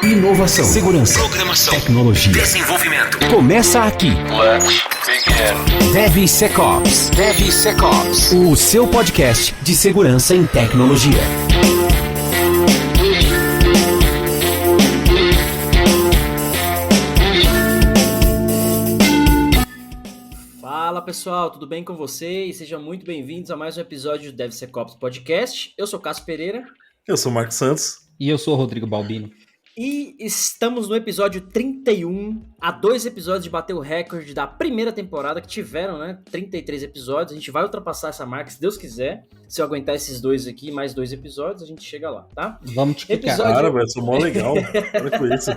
Inovação, segurança, programação, tecnologia, desenvolvimento. Começa aqui. Let's begin. DevSecOps. DevSecOps. O seu podcast de segurança em tecnologia. Fala pessoal, tudo bem com vocês? Sejam muito bem-vindos a mais um episódio do DevSecOps Podcast. Eu sou Cássio Pereira. Eu sou o Marcos Santos. E eu sou o Rodrigo Balbino. E estamos no episódio 31, a 2 episódios de bater o recorde da primeira temporada, que tiveram, né, 33 episódios. A gente vai ultrapassar essa marca, se Deus quiser. Se eu aguentar esses dois aqui, mais 2 episódios, a gente chega lá, tá? Vamos te Episódio... Cara, vai ser mó legal. Para com isso.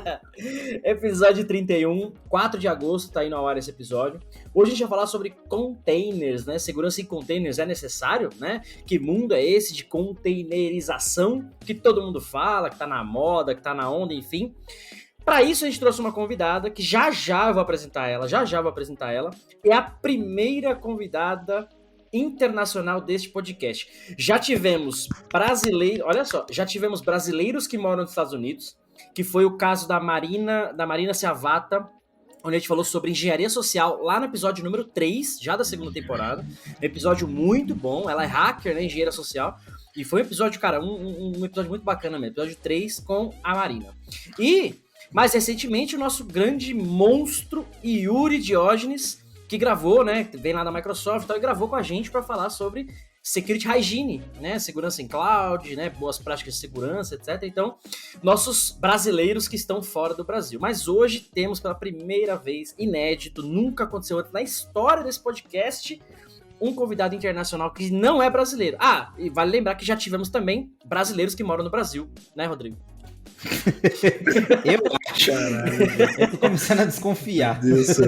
Episódio 31, 4 de agosto, tá indo ao ar esse episódio. Hoje a gente vai falar sobre containers, né? Segurança em containers é necessário, né? Que mundo é esse de containerização que todo mundo fala, que tá na moda, que tá na onda, enfim. Para isso a gente trouxe uma convidada que já eu vou apresentar ela, É a primeira convidada internacional deste podcast. Já tivemos brasileiros que moram nos Estados Unidos, que foi o caso da Marina Seavata, onde a gente falou sobre engenharia social lá no episódio número 3, já da segunda temporada. Episódio muito bom, ela é hacker, né, engenheira social, e foi um episódio, cara, um episódio muito bacana mesmo, episódio 3 com a Marina. E, mais recentemente, o nosso grande monstro, Yuri Diógenes, que gravou, né, vem lá da Microsoft e gravou com a gente para falar sobre security hygiene, né, segurança em cloud, né, boas práticas de segurança, etc. Então, nossos brasileiros que estão fora do Brasil. Mas hoje temos pela primeira vez, inédito, nunca aconteceu antes na história desse podcast, um convidado internacional que não é brasileiro. Ah, e vale lembrar que já tivemos também brasileiros que moram no Brasil, né, Rodrigo? Eu acho. Caralho. Eu tô começando a desconfiar. Deus do céu.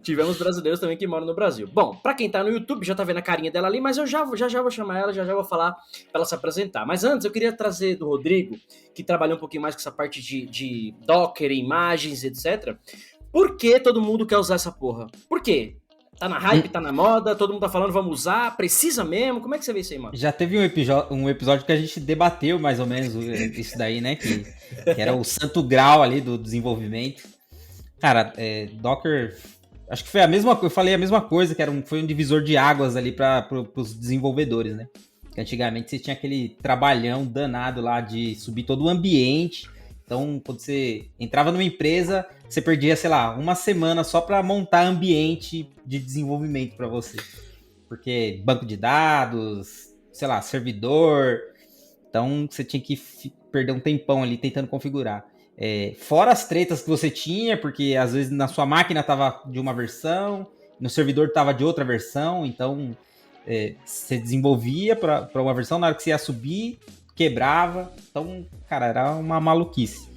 Tivemos brasileiros também que moram no Brasil. Bom, pra quem tá no YouTube já tá vendo a carinha dela ali, mas eu já vou chamar ela, já vou falar pra ela se apresentar. Mas antes eu queria trazer do Rodrigo, que trabalhou um pouquinho mais com essa parte de Docker, imagens, etc. Por que todo mundo quer usar essa porra? Por quê? Tá na hype, tá na moda, todo mundo tá falando, vamos usar, precisa mesmo? Como é que você vê isso aí, mano? Já teve um episódio que a gente debateu mais ou menos isso daí, né? Que era o santo grau ali do desenvolvimento. Cara, Docker, acho que foi a mesma coisa, eu falei a mesma coisa, que foi um divisor de águas ali para os desenvolvedores, né? Que antigamente você tinha aquele trabalhão danado lá de subir todo o ambiente. Então, quando você entrava numa empresa, você perdia, sei lá, uma semana só para montar ambiente de desenvolvimento para você. Porque banco de dados, sei lá, servidor. Então, você tinha que perder um tempão ali tentando configurar. Fora as tretas que você tinha, porque às vezes na sua máquina estava de uma versão, no servidor estava de outra versão. Então, você desenvolvia para uma versão, na hora que você ia subir, quebrava. Então, cara, era uma maluquice.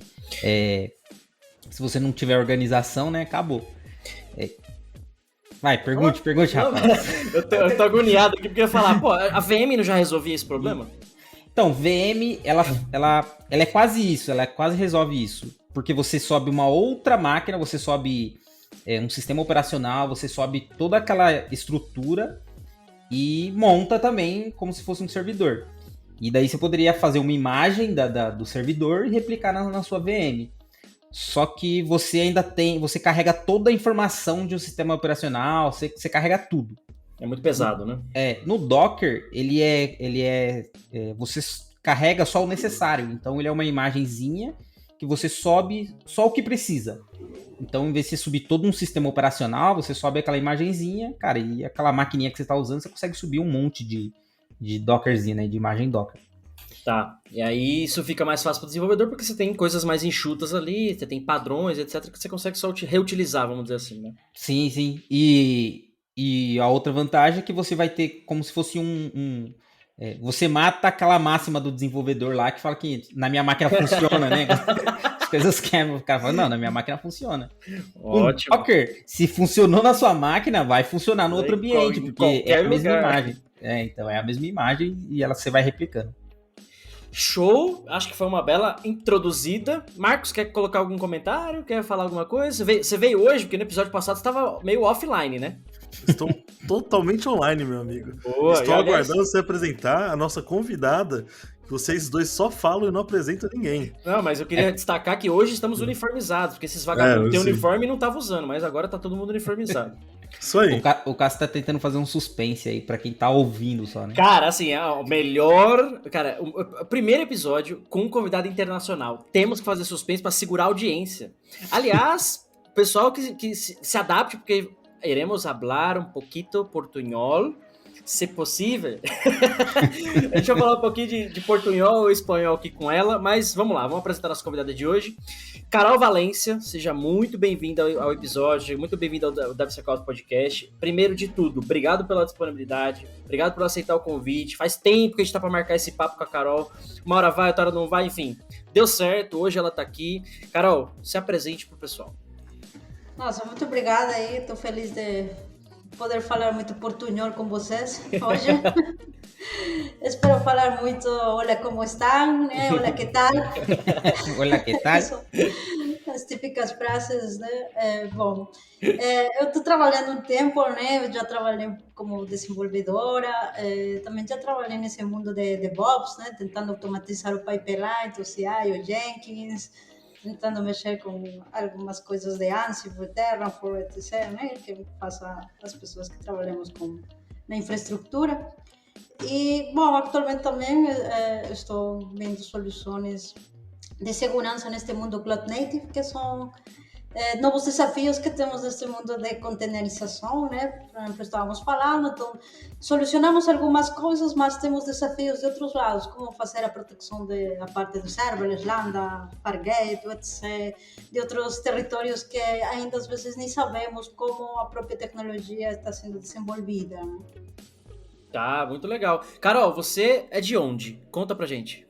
Se você não tiver organização, né, acabou. Vai, pergunte, rapaz. Eu tô agoniado aqui porque eu ia falar, pô, a VM não já resolvia esse problema? Então, VM, ela é quase isso, ela quase resolve isso. Porque você sobe uma outra máquina, você sobe um sistema operacional, você sobe toda aquela estrutura e monta também como se fosse um servidor. E daí você poderia fazer uma imagem do servidor e replicar na sua VM. Só que você você carrega toda a informação de um sistema operacional, você carrega tudo. É muito pesado, né? No Docker, você carrega só o necessário. Então ele é uma imagenzinha que você sobe só o que precisa. Então, em vez de você subir todo um sistema operacional, você sobe aquela imagenzinha, cara, e aquela maquininha que você está usando, você consegue subir um monte de Dockerzinho, né? De imagem Docker. Tá, e aí isso fica mais fácil para o desenvolvedor porque você tem coisas mais enxutas ali, você tem padrões, etc, que você consegue só reutilizar, vamos dizer assim, né? Sim, sim. E a outra vantagem é que você vai ter como se fosse você mata aquela máxima do desenvolvedor lá que fala que na minha máquina funciona, né? As coisas quebram. O cara fala, não, na minha máquina funciona. Ótimo. Docker, se funcionou na sua máquina, vai funcionar no outro ambiente, porque é a mesma imagem. Então é a mesma imagem e você vai replicando. Show, acho que foi uma bela introduzida. Marcos, quer colocar algum comentário? Quer falar alguma coisa? Você veio hoje, porque no episódio passado você estava meio offline, né? Estou totalmente online, meu amigo. Boa, Estou aguardando você apresentar a nossa convidada, Vocês dois só falam e não apresentam ninguém. Não, mas eu queria destacar que hoje estamos uniformizados, porque esses vagabundos têm uniforme e não estavam usando, mas agora tá todo mundo uniformizado. Isso aí. O Cássio tá tentando fazer um suspense aí pra quem tá ouvindo só, né? Cara, assim, o melhor... Cara, o primeiro episódio com um convidado internacional. Temos que fazer suspense pra segurar a audiência. Aliás, o pessoal que se adapte, porque iremos falar um pouquinho portunhol, se possível. Deixa eu falar um pouquinho de portunhol ou espanhol aqui com ela, mas vamos lá, vamos apresentar a nossa convidada de hoje. Carol Valência, seja muito bem-vinda ao episódio, muito bem-vinda ao DevSecOps Podcast. Primeiro de tudo, obrigado pela disponibilidade, obrigado por aceitar o convite. Faz tempo que a gente tá pra marcar esse papo com a Carol. Uma hora vai, outra hora não vai, enfim. Deu certo, hoje ela tá aqui. Carol, se apresente pro pessoal. Nossa, muito obrigada aí, tô feliz de poder falar muito portunhol com vocês hoje. Espero falar muito olá, como estão, né? Olá, que tal? Olá, que tal? As típicas frases, né? Bom, eu estou trabalhando um tempo, né? Eu já trabalhei como desenvolvedora, também já trabalhei nesse mundo de DevOps, né? Tentando automatizar o pipeline, o CI, o Jenkins, tentando mexer com algumas coisas de Ansible, Terraform, etc., né? Que faça as pessoas que trabalhamos na infraestrutura. E, bom, atualmente também estou vendo soluções de segurança neste mundo Cloud Native, que são novos desafios que temos neste mundo de containerização, né? Por exemplo, estávamos falando, então solucionamos algumas coisas, mas temos desafios de outros lados, como fazer a proteção da parte dos serverless, Lambda, Fargate, etc., de outros territórios que ainda às vezes nem sabemos como a própria tecnologia está sendo desenvolvida, né? Tá, muito legal. Carol, você é de onde? Conta pra gente.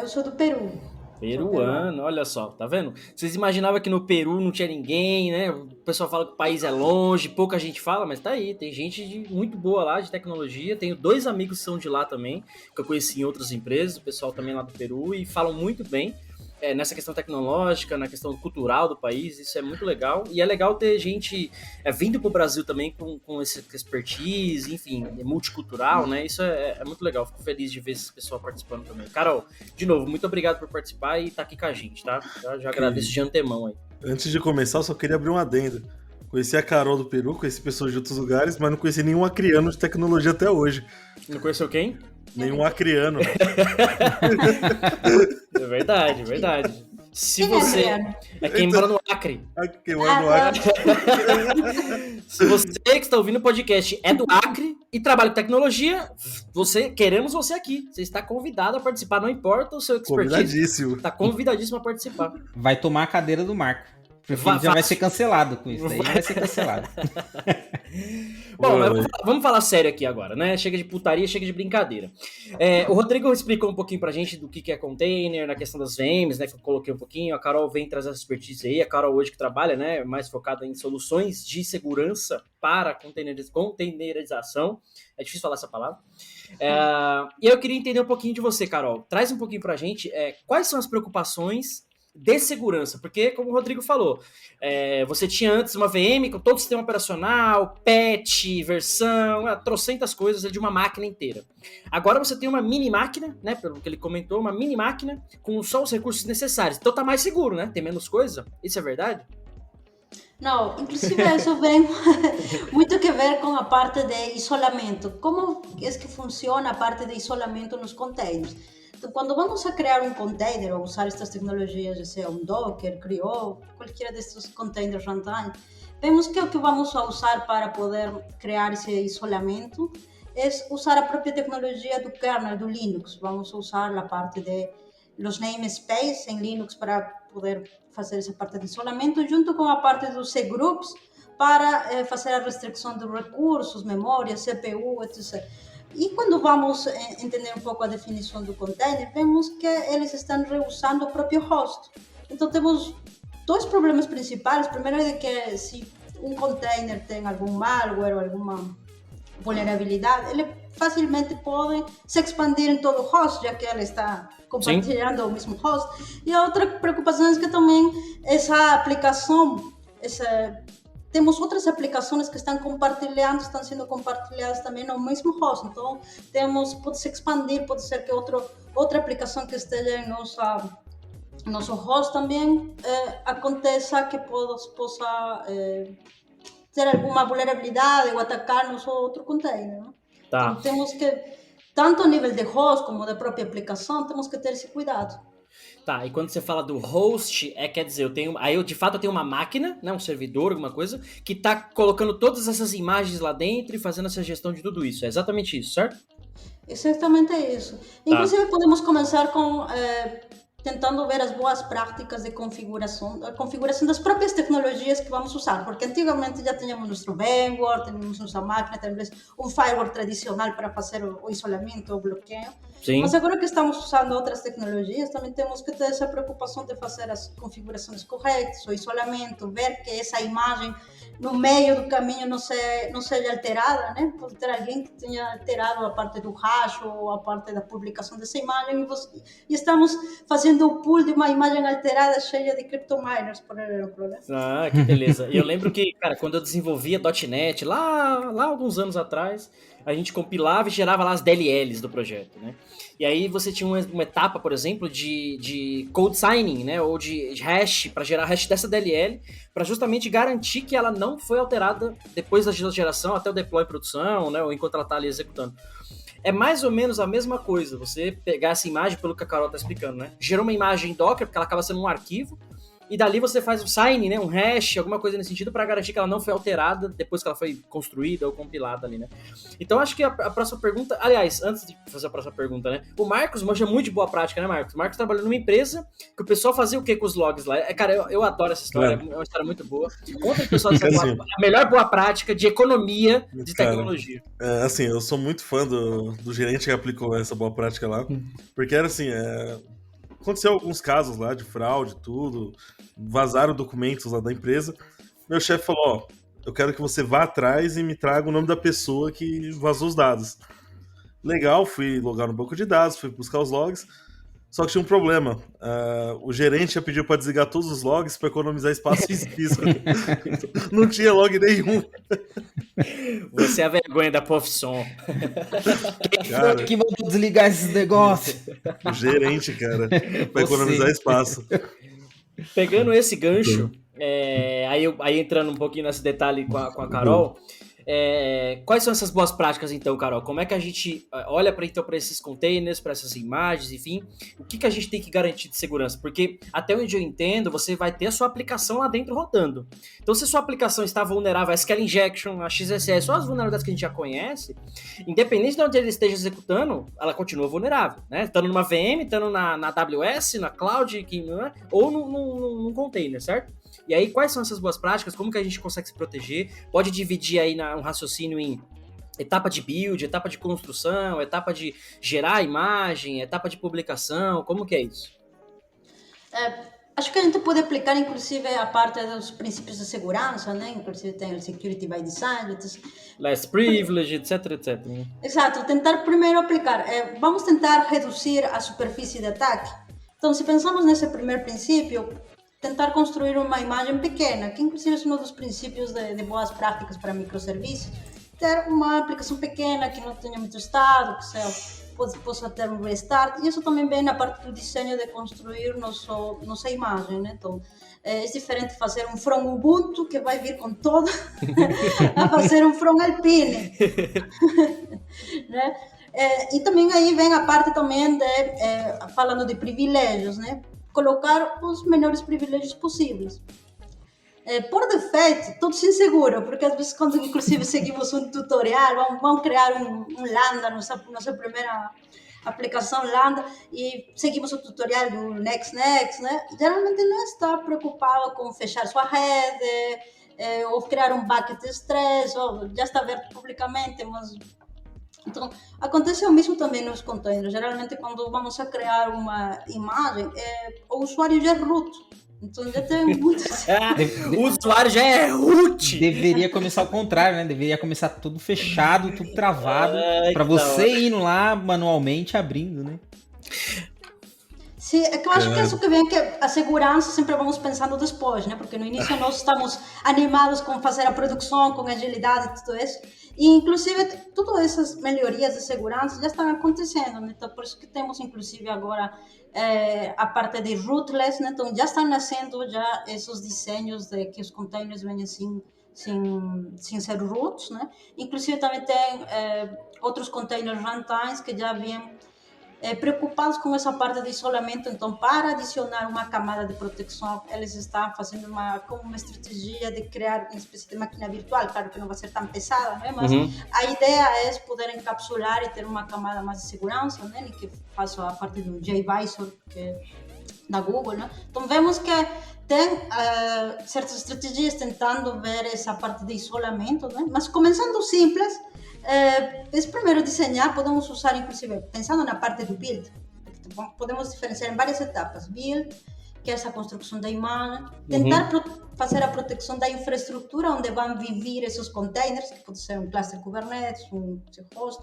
Eu sou do Peru. Peruano, olha só, tá vendo? Vocês imaginavam que no Peru não tinha ninguém, né? O pessoal fala que o país é longe, pouca gente fala, mas tá aí, tem gente muito boa lá de tecnologia. Tenho 2 amigos que são de lá também, que eu conheci em outras empresas, o pessoal também lá do Peru, e falam muito bem nessa questão tecnológica, na questão cultural do país, isso é muito legal. E é legal ter gente vindo pro Brasil também com esse expertise, enfim, multicultural, né? Isso é muito legal, fico feliz de ver esse pessoal participando também. Carol, de novo, muito obrigado por participar e estar aqui com a gente, tá? Já agradeço de antemão aí. Antes de começar, eu só queria abrir um adendo. Conheci a Carol do Peru, conheci pessoas de outros lugares, mas não conheci nenhum acriano de tecnologia até hoje. Não conheceu quem? Nenhum acriano. É verdade, é verdade. Se você... É quem mora no Acre. Quem mora no Acre. Se você que está ouvindo o podcast é do Acre e trabalha com tecnologia, queremos você aqui. Você está convidado a participar, não importa o seu expertise. Convidadíssimo. Está convidadíssimo a participar. Vai tomar a cadeira do Marco. Porque ele já vai ser cancelado com isso. Daí vai ser cancelado. Bom, mas vamos falar sério aqui agora, né? Chega de putaria, chega de brincadeira. O Rodrigo explicou um pouquinho pra gente do que é container, na questão das VMs, né? Que eu coloquei um pouquinho. A Carol vem trazer essa expertise aí. A Carol hoje que trabalha, né? Mais focada em soluções de segurança para containerização. É difícil falar essa palavra. E eu queria entender um pouquinho de você, Carol. Traz um pouquinho pra gente quais são as preocupações de segurança, porque como o Rodrigo falou, você tinha antes uma VM com todo o sistema operacional, patch, versão, trocentas coisas de uma máquina inteira. Agora você tem uma mini máquina, né, pelo que ele comentou, uma mini máquina com só os recursos necessários, então tá mais seguro, né, tem menos coisa, isso é verdade? Não, inclusive isso vem muito que ver com a parte de isolamento. Como é que funciona a parte de isolamento nos containers? Então, quando vamos a criar um container ou usar estas tecnologias, já seja um Docker, CRI-O, qualquer destes containers runtime, vemos que o que vamos a usar para poder criar esse isolamento é usar a própria tecnologia do kernel, do Linux. Vamos a usar a parte de los namespace em Linux para poder fazer essa parte de isolamento, junto com a parte dos cgroups para fazer a restrição dos recursos, memória, CPU, etc. E quando vamos entender um pouco a definição do container, vemos que eles estão reusando o próprio host. Então temos 2 problemas principais. Primeiro é que se um container tem algum malware ou alguma vulnerabilidade, ele facilmente pode se expandir em todo o host, já que ele está compartilhando o mesmo host. E a outra preocupação é que também essa aplicação, temos outras aplicações que estão sendo compartilhadas também no mesmo host. Então, pode se expandir, pode ser que outra aplicação que esteja em nosso host também aconteça que possa ter alguma vulnerabilidade ou atacar nosso outro container. Né? Tá. Então, temos que, tanto a nível de host como da própria aplicação, temos que ter esse cuidado. Tá, e quando você fala do host, quer dizer, eu de fato eu tenho uma máquina, né, um servidor, alguma coisa, que tá colocando todas essas imagens lá dentro e fazendo essa gestão de tudo isso. É exatamente isso, certo? Exatamente isso. Inclusive, podemos começar com tentando ver as boas práticas de configuração, a configuração das próprias tecnologias que vamos usar, porque antigamente já tínhamos nosso VMware, tínhamos nossa máquina, talvez um firewall tradicional para fazer o isolamento, o bloqueio. Sim. Mas agora que estamos usando outras tecnologias, também temos que ter essa preocupação de fazer as configurações corretas, o isolamento, ver que essa imagem no meio do caminho não seja alterada, né? Pode ter alguém que tenha alterado a parte do hash ou a parte da publicação dessa imagem e estamos fazendo o pull de uma imagem alterada cheia de cryptominers, por exemplo, né? Ah, que beleza. E eu lembro que, cara, quando eu desenvolvia .NET, lá alguns anos atrás, a gente compilava e gerava lá as DLLs do projeto, né? E aí você tinha uma etapa, por exemplo, de code signing, né? Ou de hash, para gerar hash dessa DLL, para justamente garantir que ela não foi alterada depois da geração até o deploy em produção, né? Ou enquanto ela está ali executando. É mais ou menos a mesma coisa, você pegar essa imagem, pelo que a Carol está explicando, né? Gerou uma imagem Docker, porque ela acaba sendo um arquivo, e dali você faz um sign, né? Um hash, alguma coisa nesse sentido, para garantir que ela não foi alterada depois que ela foi construída ou compilada ali, né? Então acho que a próxima pergunta... Aliás, antes de fazer a próxima pergunta, né? O Marcos manja muito de boa prática, né, Marcos? O Marcos trabalhou numa empresa que o pessoal fazia o quê com os logs lá? Cara, eu adoro essa história, é uma história muito boa. Conta pro pessoal a melhor boa prática de economia de tecnologia. Assim, eu sou muito fã do gerente que aplicou essa boa prática lá, porque era assim, aconteceu alguns casos lá de fraude, tudo, vazaram documentos lá da empresa. Meu chefe falou, ó, eu quero que você vá atrás e me traga o nome da pessoa que vazou os dados. Legal, fui logar no banco de dados, fui buscar os logs, só que tinha um problema. O gerente já pediu para desligar todos os logs para economizar espaço físico. Não tinha log nenhum. Você é a vergonha da profissão. Cara, que mandou desligar esses negócios? O gerente, cara, para economizar espaço. Pegando esse gancho, aí entrando um pouquinho nesse detalhe com a Carol, quais são essas boas práticas então, Carol? Como é que a gente olha para esses containers, para essas imagens, enfim, o que a gente tem que garantir de segurança? Porque até onde eu entendo, você vai ter a sua aplicação lá dentro rodando. Então, se a sua aplicação está vulnerável a SQL Injection, a XSS, só as vulnerabilidades que a gente já conhece, independente de onde ele esteja executando, ela continua vulnerável, né? Estando numa VM, estando na AWS, na Cloud, ou num container, certo? E aí, quais são essas boas práticas? Como que a gente consegue se proteger? Pode dividir aí um raciocínio em etapa de build, etapa de construção, etapa de gerar a imagem, etapa de publicação, como que é isso? Acho que a gente pode aplicar, inclusive, a parte dos princípios de segurança, né? Inclusive tem o Security by Design. Less privilege, etc, etc. Exato, tentar primeiro aplicar. Vamos tentar reduzir a superfície de ataque. Então, se pensamos nesse primeiro princípio, tentar construir uma imagem pequena, que inclusive é um dos princípios de boas práticas para microserviços, ter uma aplicação pequena que não tenha muito estado, que possa ter um restart, e isso também vem na parte do desenho de construir nossa imagem, né? Então, é diferente fazer um from Ubuntu, que vai vir com todo, a fazer um from Alpine, né? E também aí vem a parte também falando de privilégios, né? Colocar os menores privilégios possíveis. Por defeito, tudo se inseguro, porque às vezes quando inclusive seguimos um tutorial, vamos criar um Lambda, nossa primeira aplicação Lambda, e seguimos o tutorial do Next, né? Geralmente não está preocupado com fechar sua rede, ou criar um bucket stress, ou já está aberto publicamente, mas... Então, acontece o mesmo também nos containers. Geralmente, quando vamos a criar uma imagem, o usuário já é root. Então, já tem muitos... O usuário já é root! Deveria começar ao contrário, né? Deveria começar tudo fechado, tudo travado, para você indo lá manualmente abrindo, né? Sim, é que eu acho que isso que vem que a segurança sempre vamos pensando depois, né? Porque no início nós estamos animados com fazer a produção, com agilidade e tudo isso. E, inclusive, todas essas melhorias de segurança já estão acontecendo, né? Então, por isso que temos, inclusive, agora a parte de rootless, né? Então, já estão nascendo já esses desenhos de que os containers venham sem ser roots, né? Inclusive, também tem outros containers runtimes que já vêm preocupados com essa parte de isolamento. Então, para adicionar uma camada de proteção, eles estão fazendo uma estratégia de criar uma espécie de máquina virtual. Claro que não vai ser tão pesada, né? Mas a ideia é poder encapsular e ter uma camada mais de segurança, né? Que faça a parte do JVisor, que é da Google, né? Então, vemos que tem certas estratégias tentando ver essa parte de isolamento, né? Mas começando simples, primeiro desenhar, podemos usar inclusive, pensando na parte do build, podemos diferenciar em várias etapas. Build, que é essa construção da imagem, tentar fazer a proteção da infraestrutura onde vão viver esses containers, que pode ser um cluster Kubernetes, um host,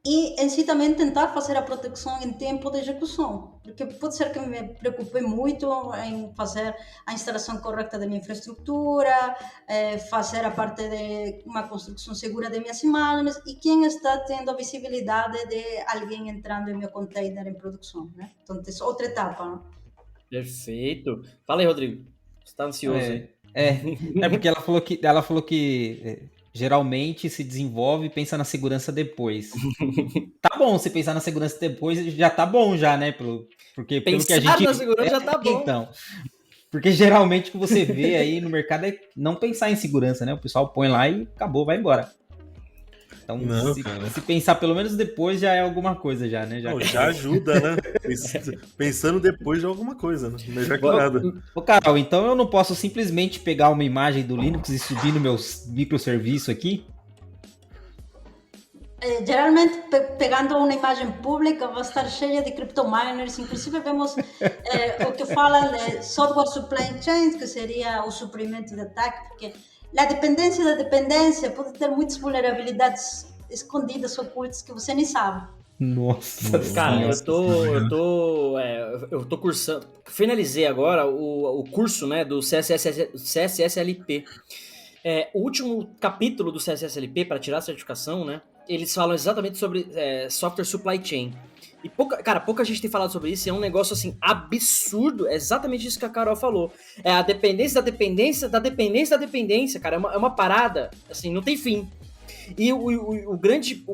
e em si também tentar fazer a proteção em tempo de execução, porque pode ser que me preocupe muito em fazer a instalação correta da minha infraestrutura, fazer a parte de uma construção segura de minhas imagens, e quem está tendo a visibilidade de alguém entrando em meu container em produção, né? Então, é outra etapa, né? Perfeito. Fala aí, Rodrigo. Você está ansioso, hein? Porque ela falou que geralmente se desenvolve e pensa na segurança depois. Tá bom, você pensar na segurança depois já tá bom já, né? Porque pelo que a gente na segurança já tá bom. Então, porque geralmente o que você vê aí no mercado é não pensar em segurança, né? O pessoal põe lá e acabou, vai embora. Então, se pensar pelo menos depois já é alguma coisa já, né? Já ajuda, né? Pensando depois já é alguma coisa, né? Melhor que nada. Ô, Carol, então eu não posso simplesmente pegar uma imagem do Linux e subir no meu microserviço aqui? Geralmente, pegando uma imagem pública, vai estar cheia de cryptominers. Inclusive, vemos o que falam de software supply chain, que seria o suprimento de ataque, porque a dependência da dependência pode ter muitas vulnerabilidades escondidas, ocultas, que você nem sabe. Nossa, cara, eu tô cursando, finalizei agora o curso, né, do CSSLP. O último capítulo do CSSLP, para tirar a certificação, né, eles falam exatamente sobre software supply chain. E pouca gente tem falado sobre isso, e é um negócio assim absurdo, é exatamente isso que a Carol falou. É a dependência da dependência da dependência da dependência, cara, é uma parada, assim, não tem fim. E o grande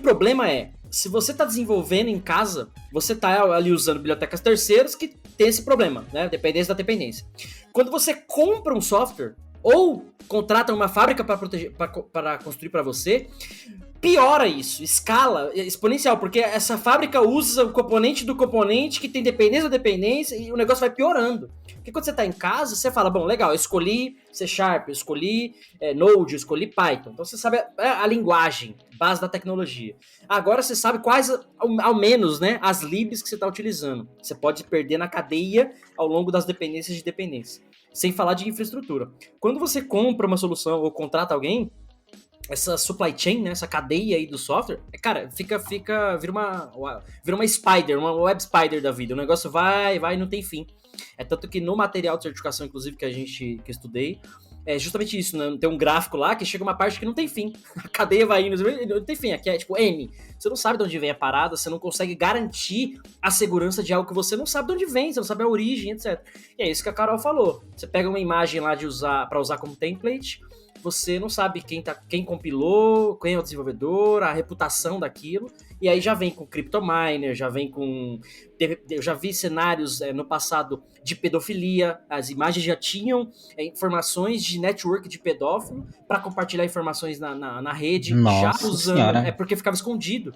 problema é, se você está desenvolvendo em casa, você está ali usando bibliotecas terceiras que tem esse problema, né? Dependência da dependência. Quando você compra um software ou contrata uma fábrica para construir para você, piora isso, escala exponencial, porque essa fábrica usa o componente do componente que tem dependência da dependência e o negócio vai piorando. Porque quando você está em casa, você fala, bom, legal, eu escolhi C#, eu escolhi Node, eu escolhi Python. Então você sabe a linguagem, base da tecnologia. Agora você sabe quais, ao menos, né, as libs que você está utilizando. Você pode perder na cadeia ao longo das dependências de dependência. Sem falar de infraestrutura. Quando você compra uma solução ou contrata alguém, essa supply chain, né, essa cadeia aí do software, cara, vira uma spider, uma web spider da vida. O negócio vai, não tem fim. É tanto que no material de certificação, inclusive, que eu estudei, é justamente isso, né? Tem um gráfico lá que chega uma parte que não tem fim. A cadeia vai indo, não tem fim. Aqui é tipo N. Você não sabe de onde vem a parada, você não consegue garantir a segurança de algo que você não sabe de onde vem, você não sabe a origem, etc. E é isso que a Carol falou. Você pega uma imagem lá para usar como template, você não sabe quem compilou, quem é o desenvolvedor, a reputação daquilo, e aí já vem com CryptoMiner, já vem com... Eu já vi cenários no passado de pedofilia, as imagens já tinham informações de network de pedófilo para compartilhar informações na rede, Nossa já usando, senhora. porque ficava escondido.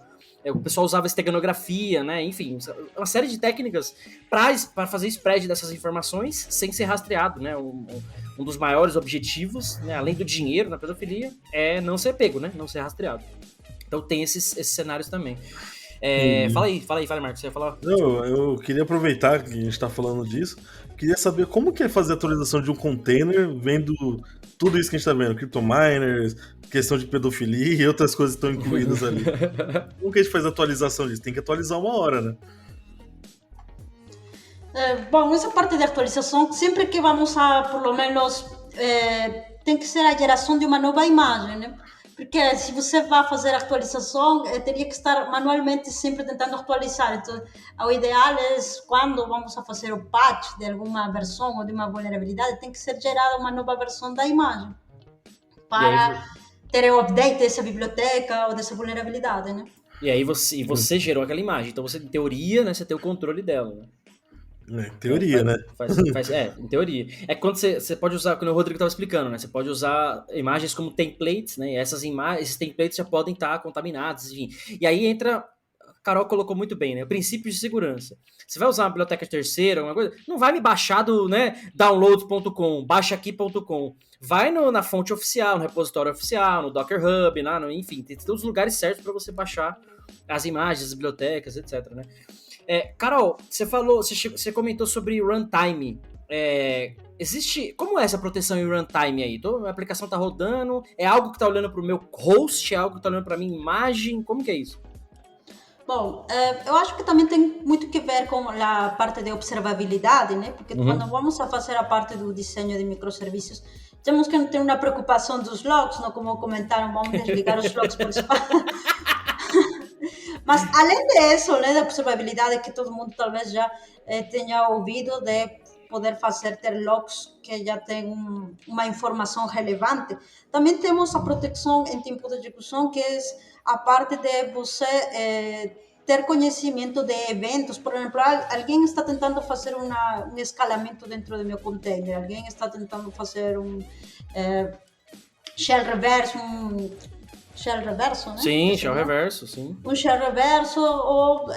O pessoal usava esteganografia, né? Enfim, uma série de técnicas para fazer spread dessas informações sem ser rastreado, né? Um dos maiores objetivos, né, além do dinheiro na pedofilia, é não ser pego, né? Não ser rastreado. Então tem esses cenários também. Fala aí, Marcos, você ia falar? Eu queria aproveitar que a gente está falando disso, queria saber como que é fazer a atualização de um container vendo tudo isso que a gente está vendo, CryptoMiners, questão de pedofilia e outras coisas estão incluídas ali. Como que a gente faz a atualização disso? Tem que atualizar uma hora, né? Bom, essa parte de atualização, sempre que vamos a, por lo menos, tem que ser a geração de uma nova imagem, né? Porque se você vai fazer atualização, teria que estar manualmente sempre tentando atualizar. Então, o ideal é quando vamos a fazer o patch de alguma versão ou de uma vulnerabilidade, tem que ser gerada uma nova versão da imagem para ter o update dessa biblioteca ou dessa vulnerabilidade, né? E aí você gerou aquela imagem, então você, em teoria, né, você tem o controle dela, né? Teoria, né? Em teoria. É quando você pode usar, como o Rodrigo estava explicando, né? Você pode usar imagens como templates, né? E esses templates já podem estar contaminados, enfim. E aí entra, a Carol colocou muito bem, né? O princípio de segurança. Você vai usar uma biblioteca terceira, alguma coisa, não vai me baixar do, né, downloads.com, baixaaqui.com. Vai na fonte oficial, no repositório oficial, no Docker Hub, enfim, tem todos os lugares certos para você baixar as imagens, as bibliotecas, etc, né? Carol, você comentou sobre runtime. Como é essa proteção em runtime aí? A aplicação tá rodando, é algo que tá olhando para o meu host, é algo que tá olhando para minha imagem, como que é isso? Bom, eu acho que também tem muito que ver com a parte de observabilidade, né? Porque quando vamos a fazer a parte do desenho de microserviços, temos que ter uma preocupação dos logs, não como comentaram, vamos desligar os logs por espaço. Mas, além disso, né, da observabilidade que todo mundo talvez já tenha ouvido, de poder ter logs que já tem uma informação relevante, também temos a proteção em tempo de execução, que é a parte de você ter conhecimento de eventos. Por exemplo, alguém está tentando fazer um escalamento dentro do meu container, alguém está tentando fazer um shell reverse, shell reverso, né? Sim, shell reverso, sim. Um shell reverso, ou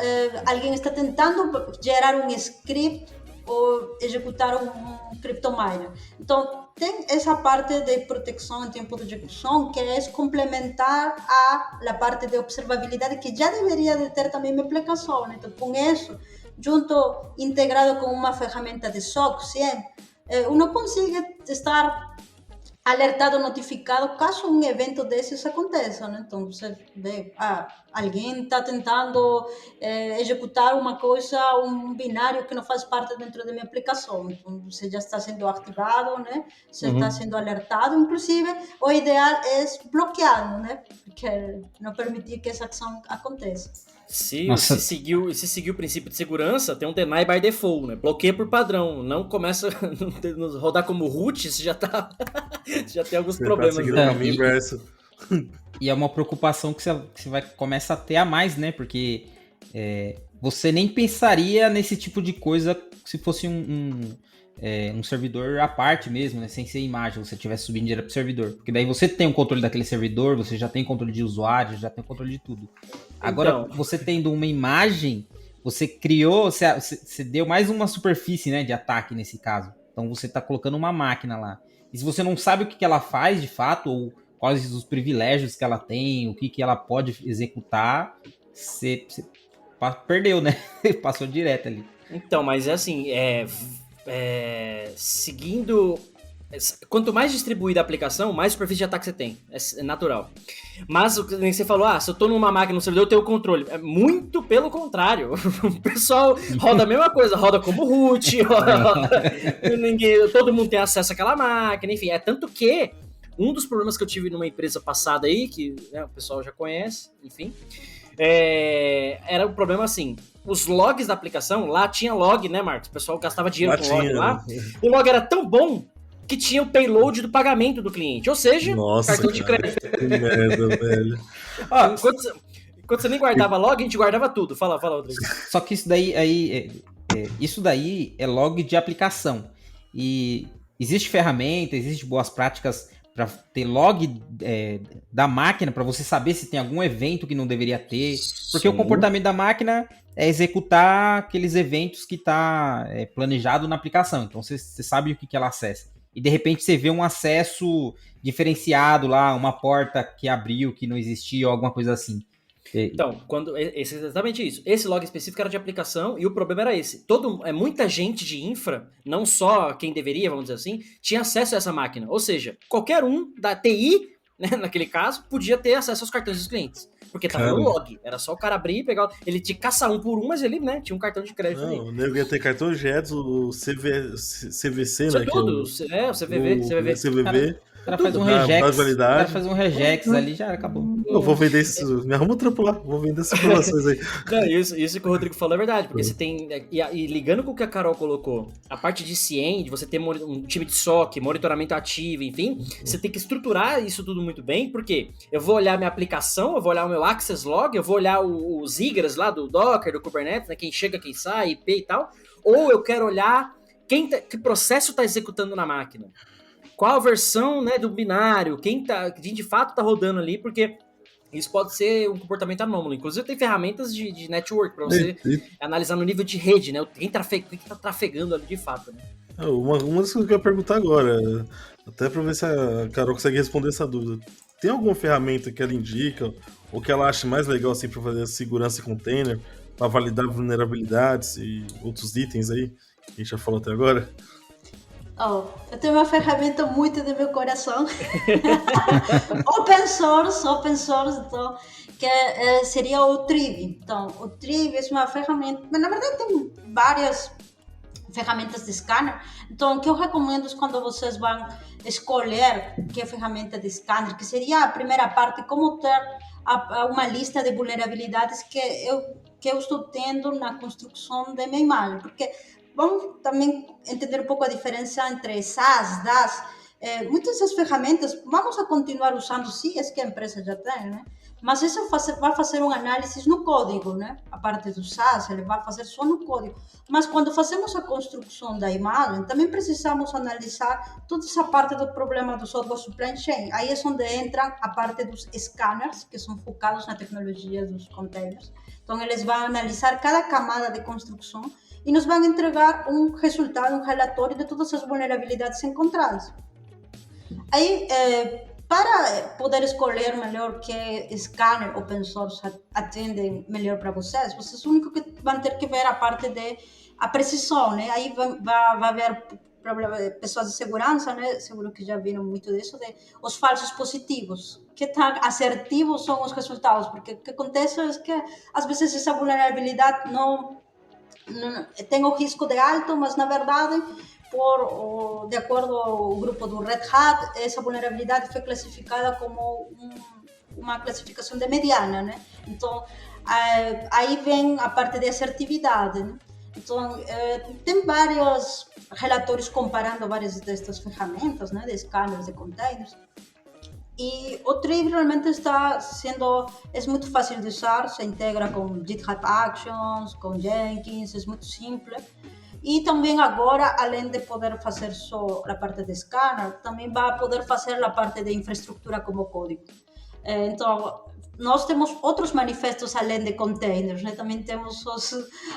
alguém está tentando gerar um script ou executar um cryptominer. Então, tem essa parte de proteção em tempo de execução que é complementar a parte de observabilidade que já deveria de ter também uma aplicação. Então, com isso, junto, integrado com uma ferramenta de SOC, uno consegue estar alertado, notificado, caso um evento desses aconteça, né? Então, você vê, alguém está tentando executar uma coisa, um binário que não faz parte dentro da minha aplicação. Então, você já está sendo ativado, né? Você está sendo alertado. Inclusive, o ideal é bloqueá-lo, né? Porque não permitir que essa ação aconteça. Se seguir o princípio de segurança, tem um deny by default, né? Bloqueia por padrão. Não começa a rodar como root, você já tem alguns problemas. Tá seguindo o caminho inverso. E é uma preocupação que você começa a ter a mais, né? Porque você nem pensaria nesse tipo de coisa se fosse um servidor à parte mesmo, né? Sem ser imagem, você estivesse subindo direto pro servidor. Porque daí você tem o controle daquele servidor, você já tem controle de usuário, já tem controle de tudo. Agora, você tendo uma imagem, você criou, você deu mais uma superfície, né, de ataque nesse caso. Então você está colocando uma máquina lá. E se você não sabe o que ela faz de fato, ou quais os privilégios que ela tem, o que ela pode executar, você perdeu, né? Passou direto ali. Então, mas é assim, seguindo... Quanto mais distribuída a aplicação, mais superfície de ataque você tem. É natural. Mas o que você falou, se eu tô numa máquina no servidor, eu tenho o controle. É muito pelo contrário. O pessoal roda a mesma coisa, roda como root, todo mundo tem acesso àquela máquina, enfim. É tanto que um dos problemas que eu tive numa empresa passada aí, que o pessoal já conhece, enfim, era o problema assim. Os logs da aplicação, lá tinha log, né, Marcos? O pessoal gastava dinheiro com log lá. O log era tão bom que tinha o payload do pagamento do cliente. Ou seja, cartão de crédito. Que merda, velho. Enquanto você nem guardava log, a gente guardava tudo. Fala, Rodrigo. Só que isso daí é log de aplicação. E existe ferramenta, existe boas práticas para ter log da máquina, para você saber se tem algum evento que não deveria ter. Porque o comportamento da máquina é executar aqueles eventos que está planejado na aplicação. Então você sabe o que ela acessa. E de repente você vê um acesso diferenciado lá, uma porta que abriu, que não existia, ou alguma coisa assim. Então, exatamente isso. Esse log específico era de aplicação e o problema era esse. Muita gente de infra, não só quem deveria, vamos dizer assim, tinha acesso a essa máquina. Ou seja, qualquer um da TI, né, naquele caso, podia ter acesso aos cartões dos clientes. Porque tava no log. Era só o cara abrir e pegar. Ele tinha que caçar um por um, mas ele, né, tinha um cartão de crédito ali. Não, o nego ia ter cartão GEDS, o CVC, Isso né? é tudo. O CVV. CVV. O cara faz um Dá regex. O validade. cara faz um regex ali, já acabou. Eu vou vender esses. Me arruma um trampo lá, vou vender essas informações aí. Não, isso que o Rodrigo falou é verdade, porque você tem. E ligando com o que a Carol colocou, a parte de CIEM, de você ter um time de SOC, monitoramento ativo, enfim, você tem que estruturar isso tudo muito bem, porque eu vou olhar minha aplicação, eu vou olhar o meu Access Log, eu vou olhar os IGRAs lá do Docker, do Kubernetes, né, quem chega, quem sai, IP e tal, ou eu quero olhar que processo está executando na máquina. Qual a versão, né, do binário, quem de fato tá rodando ali, porque isso pode ser um comportamento anômalo. Inclusive tem ferramentas de network para você analisar no nível de rede, né? Quem tá trafegando ali de fato, né? Uma das coisas que eu ia perguntar agora, até para ver se a Carol consegue responder essa dúvida. Tem alguma ferramenta que ela indica, ou que ela acha mais legal assim, para fazer a segurança em container, para validar vulnerabilidades e outros itens aí, que a gente já falou até agora? Eu tenho uma ferramenta muito do meu coração. open source, então, que seria o Triv. Então, o Triv é uma ferramenta, mas na verdade tem várias ferramentas de scanner. Então, o que eu recomendo é quando vocês vão escolher que ferramenta de scanner, que seria a primeira parte, como ter uma lista de vulnerabilidades que eu estou tendo na construção da minha imagem, porque vamos também entender um pouco a diferença entre SaaS, DaaS. Muitas dessas ferramentas vamos a continuar usando, sim, que a empresa já tem, né? Mas isso vai fazer um análise no código, né? A parte do SaaS, ele vai fazer só no código. Mas quando fazemos a construção da imagem, também precisamos analisar toda essa parte do problema do software supply chain. Aí é onde entra a parte dos scanners, que são focados na tecnologia dos containers. Então, eles vão analisar cada camada de construção e nos vão entregar um resultado, um relatório de todas as vulnerabilidades encontradas. Aí, para poder escolher melhor que scanner open source atende melhor para vocês único que vão ter que ver a parte de a precisão, né? Aí vai haver pessoas de segurança, né? Seguro que já viram muito disso, de os falsos positivos. Que tão assertivos são os resultados? Porque o que acontece é que, às vezes, essa vulnerabilidade não tem o risco de alto, mas na verdade, de acordo ao grupo do Red Hat, essa vulnerabilidade foi classificada como uma classificação de mediana, né? Então, aí vem a parte de assertividade, né? Então, tem vários relatórios comparando várias destas ferramentas, né, de scanners de containers. E o Triv realmente é muito fácil de usar, se integra com GitHub Actions, com Jenkins, é muito simples. E também agora, além de poder fazer só a parte de scanner, também vai poder fazer a parte de infraestrutura como código. Então, nós temos outros manifestos além de containers, né? Também temos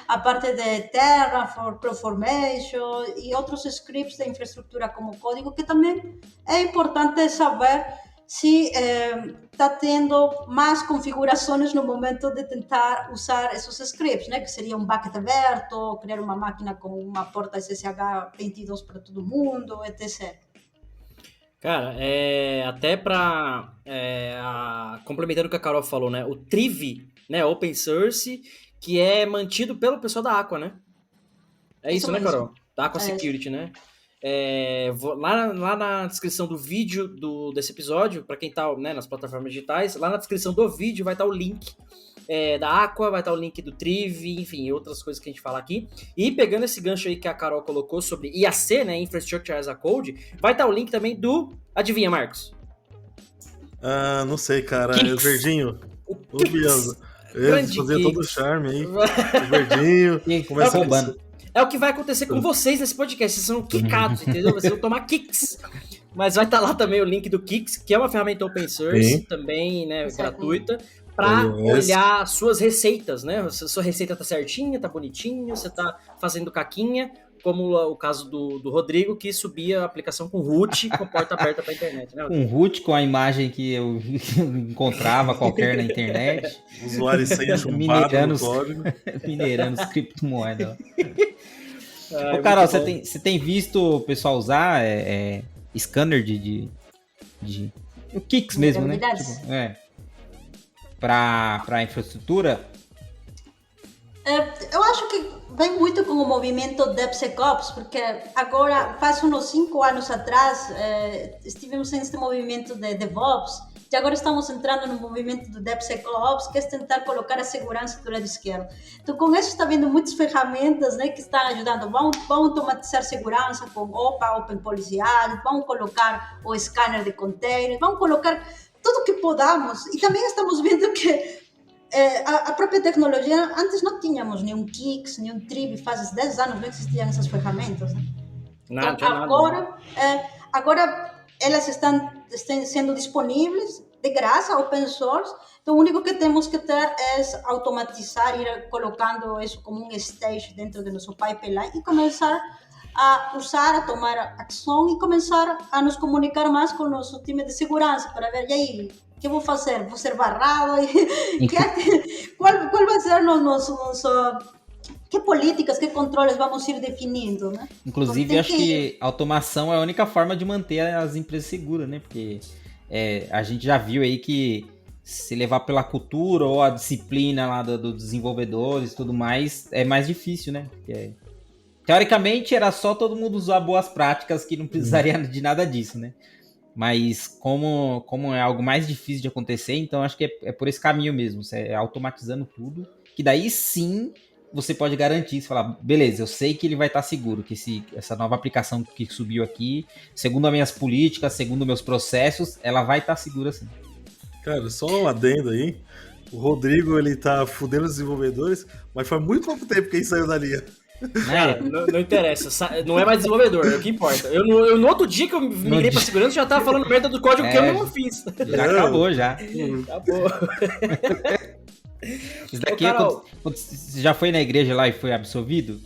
a parte de Terraform, CloudFormation e outros scripts de infraestrutura como código, que também é importante saber se está tendo mais configurações no momento de tentar usar esses scripts, né? Que seria um bucket aberto, criar uma máquina com uma porta SSH 22 para todo mundo, etc. Cara, até para complementando o que a Carol falou, né? O Triv, né? Open source, que é mantido pelo pessoal da Aqua, né? É isso, né, Carol? Da Aqua Security, né? Lá na descrição do vídeo desse episódio, para quem tá, né, nas plataformas digitais, lá na descrição do vídeo vai estar o link da Aqua, vai estar o link do Triv, enfim, outras coisas que a gente fala aqui. E pegando esse gancho aí que a Carol colocou sobre IAC, né, Infrastructure as a Code, vai estar o link também do... Adivinha, Marcos? Não sei, cara. É o verdinho. O Bielsa. Eles faziam todo o charme aí. O verdinho. Começa roubando. É o que vai acontecer com vocês nesse podcast. Vocês são kickados, entendeu? Vocês vão tomar kicks. Mas vai estar lá também o link do Kicks, que é uma ferramenta open source, também, né, gratuita, para olhar suas receitas, né? Sua receita tá certinha, tá bonitinha, você tá fazendo caquinha, como o caso do Rodrigo, que subia a aplicação com root, com porta aberta para a internet, né? Com root, com a imagem que eu encontrava qualquer na internet. Usuário sem chumbado no código. Minerando as criptomoedas. Ô, Carol, você tem visto o pessoal usar scanner de o Kix mesmo, né? Tipo, para a infraestrutura? Eu acho que vem muito com o movimento DevSecOps, porque agora, faz uns 5 anos atrás, estivemos neste movimento de DevOps, e agora estamos entrando no movimento do DevSecOps, que é tentar colocar a segurança do lado esquerdo. Então, com isso está vindo muitas ferramentas, né, que estão ajudando. Vão automatizar segurança com OPA, Open Policy Audit, vão colocar o scanner de containers, vão colocar tudo que podamos. E também estamos vendo que a própria tecnologia, antes não tínhamos nenhum Kix, nenhum Trib, faz 10 anos não existiam essas ferramentas. Né? Nada, então, agora elas estão sendo disponíveis de graça, open source. Então, o único que temos que ter é automatizar, ir colocando isso como um stage dentro do nosso pipeline e começar a usar, a tomar ação e começar a nos comunicar mais com o nosso time de segurança para ver, e aí, o que vou fazer? Vou ser barrado? Qual vai ser nosso que políticas, que controles vamos ir definindo, né? Inclusive, acho que automação é a única forma de manter as empresas seguras, né? Porque a gente já viu aí que se levar pela cultura ou a disciplina lá dos desenvolvedores e tudo mais, é mais difícil, né? Porque, teoricamente, era só todo mundo usar boas práticas que não precisaria de nada disso, né? Mas como é algo mais difícil de acontecer, então acho que é por esse caminho mesmo, é automatizando tudo, que daí sim você pode garantir, você falar, beleza, eu sei que ele vai estar seguro, que essa nova aplicação que subiu aqui, segundo as minhas políticas, segundo meus processos, ela vai estar segura sim. Cara, só um adendo aí, o Rodrigo, ele tá fudendo os desenvolvedores, mas faz muito pouco tempo que ele saiu da linha. Cara, não interessa, não é mais desenvolvedor, é o que importa. Eu no outro dia que eu migrei pra segurança, já tava falando merda do código que eu não fiz. Já acabou, já. Acabou. Isso daqui você já foi na igreja lá e foi absolvido?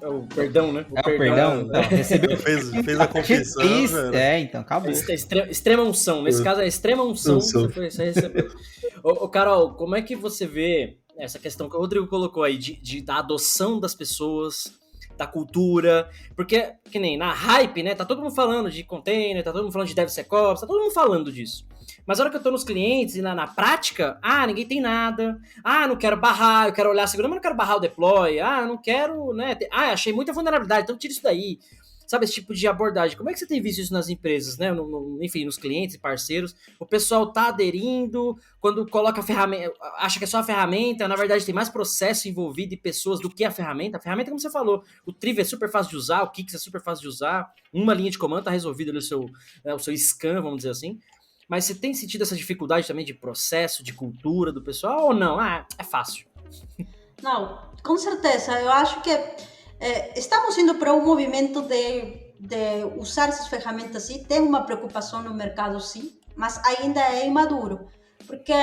É o perdão, né? O perdão. Então, recebeu. Fez a confissão. Então, acabou. Extrema unção. Nesse caso, é extrema unção. Você recebeu. Ô, Carol, como é que você vê essa questão que o Rodrigo colocou aí, da adoção das pessoas, da cultura, porque, que nem na hype, né, tá todo mundo falando de container, tá todo mundo falando de DevSecOps, tá todo mundo falando disso. Mas a hora que eu tô nos clientes e na prática, ninguém tem nada, não quero barrar, eu quero olhar a segurança, mas não quero barrar o deploy, não quero, né, achei muita vulnerabilidade, então tira isso daí. Sabe, esse tipo de abordagem. Como é que você tem visto isso nas empresas, né? Enfim, nos clientes e parceiros. O pessoal tá aderindo, quando coloca a ferramenta, acha que é só a ferramenta, na verdade tem mais processo envolvido e pessoas do que a ferramenta. A ferramenta, como você falou, o Triv é super fácil de usar, o Kix é super fácil de usar, uma linha de comando tá resolvido ali o seu scan, vamos dizer assim. Mas você tem sentido essa dificuldade também de processo, de cultura do pessoal, ou não? É fácil. Não, com certeza. Eu acho que estamos indo para um movimento de usar essas ferramentas, sim. Tem uma preocupação no mercado, sim, mas ainda é imaduro. Porque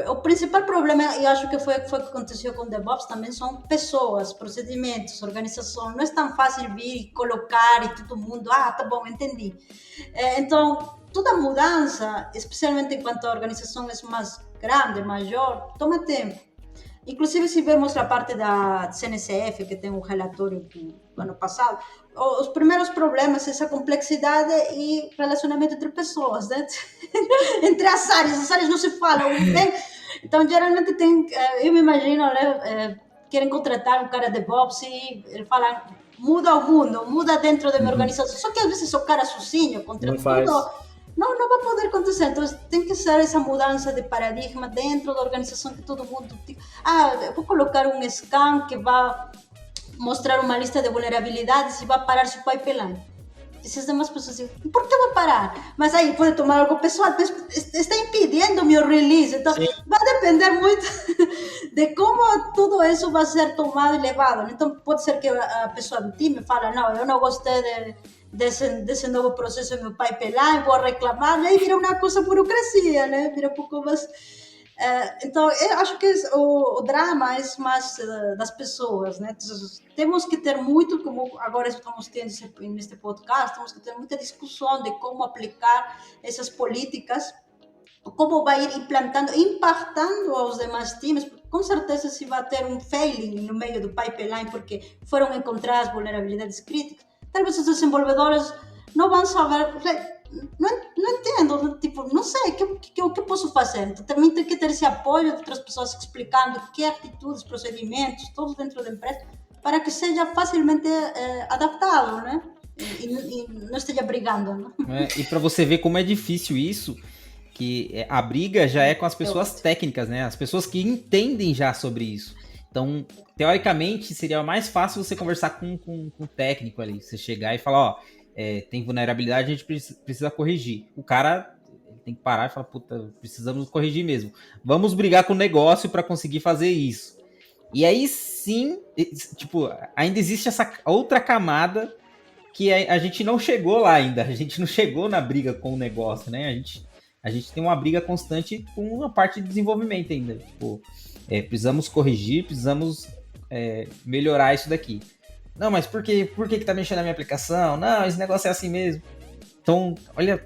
o principal problema, eu acho que foi o que aconteceu com o DevOps também, são pessoas, procedimentos, organização. Não é tão fácil vir e colocar e todo mundo, tá bom, entendi. Então, toda mudança, especialmente enquanto a organização é mais grande, maior, toma tempo. Inclusive, se vemos a parte da CNCF, que tem um relatório do ano passado, os primeiros problemas, essa complexidade e relacionamento entre pessoas, né? Entre as áreas não se falam. Né? Então, geralmente eu me imagino, né, querem contratar um cara de DevOps e ele fala, muda o mundo, muda dentro da minha organização. Só que às vezes o cara sozinho, contra tudo, não vai poder acontecer. Então, tem que ser essa mudança de paradigma dentro da organização que todo mundo... eu vou colocar um scan que vai mostrar uma lista de vulnerabilidades e vai parar seu pipeline. Essas demais pessoas dizem, por que vai parar? Mas aí pode tomar algo pessoal, está impedindo meu release. Então, vai depender muito de como tudo isso vai ser tomado e levado. Então, pode ser que a pessoa do time fale, não, eu não gostei desse novo processo no meu pipeline, vou reclamar, e aí vira uma coisa burocracia, né? Vira um pouco mais... então, eu acho que o drama é mais das pessoas, né? Então, temos que ter muito, como agora estamos tendo neste podcast, temos que ter muita discussão de como aplicar essas políticas, como vai ir implantando, impactando aos demais times. Com certeza se vai ter um failing no meio do pipeline, porque foram encontradas vulnerabilidades críticas. Talvez os desenvolvedores não vão saber, não não entendo, tipo, não sei o que posso fazer. Então, também tem que ter esse apoio de outras pessoas explicando que atitudes, procedimentos, todos dentro da empresa, para que seja facilmente adaptável, né? E não esteja brigando, né? E para você ver como é difícil isso, que a briga já é com as pessoas técnicas, né? As pessoas que entendem já sobre isso. Então, teoricamente, seria mais fácil você conversar com o técnico ali. Você chegar e falar, ó, tem vulnerabilidade, a gente precisa corrigir. O cara tem que parar e falar, puta, precisamos corrigir mesmo. Vamos brigar com o negócio para conseguir fazer isso. E aí sim, tipo, ainda existe essa outra camada que a gente não chegou lá ainda. A gente não chegou na briga com o negócio, né? A gente tem uma briga constante com a parte de desenvolvimento ainda. Tipo, precisamos corrigir, precisamos melhorar isso daqui. Não, mas por que tá mexendo na minha aplicação? Não, esse negócio é assim mesmo. Então, olha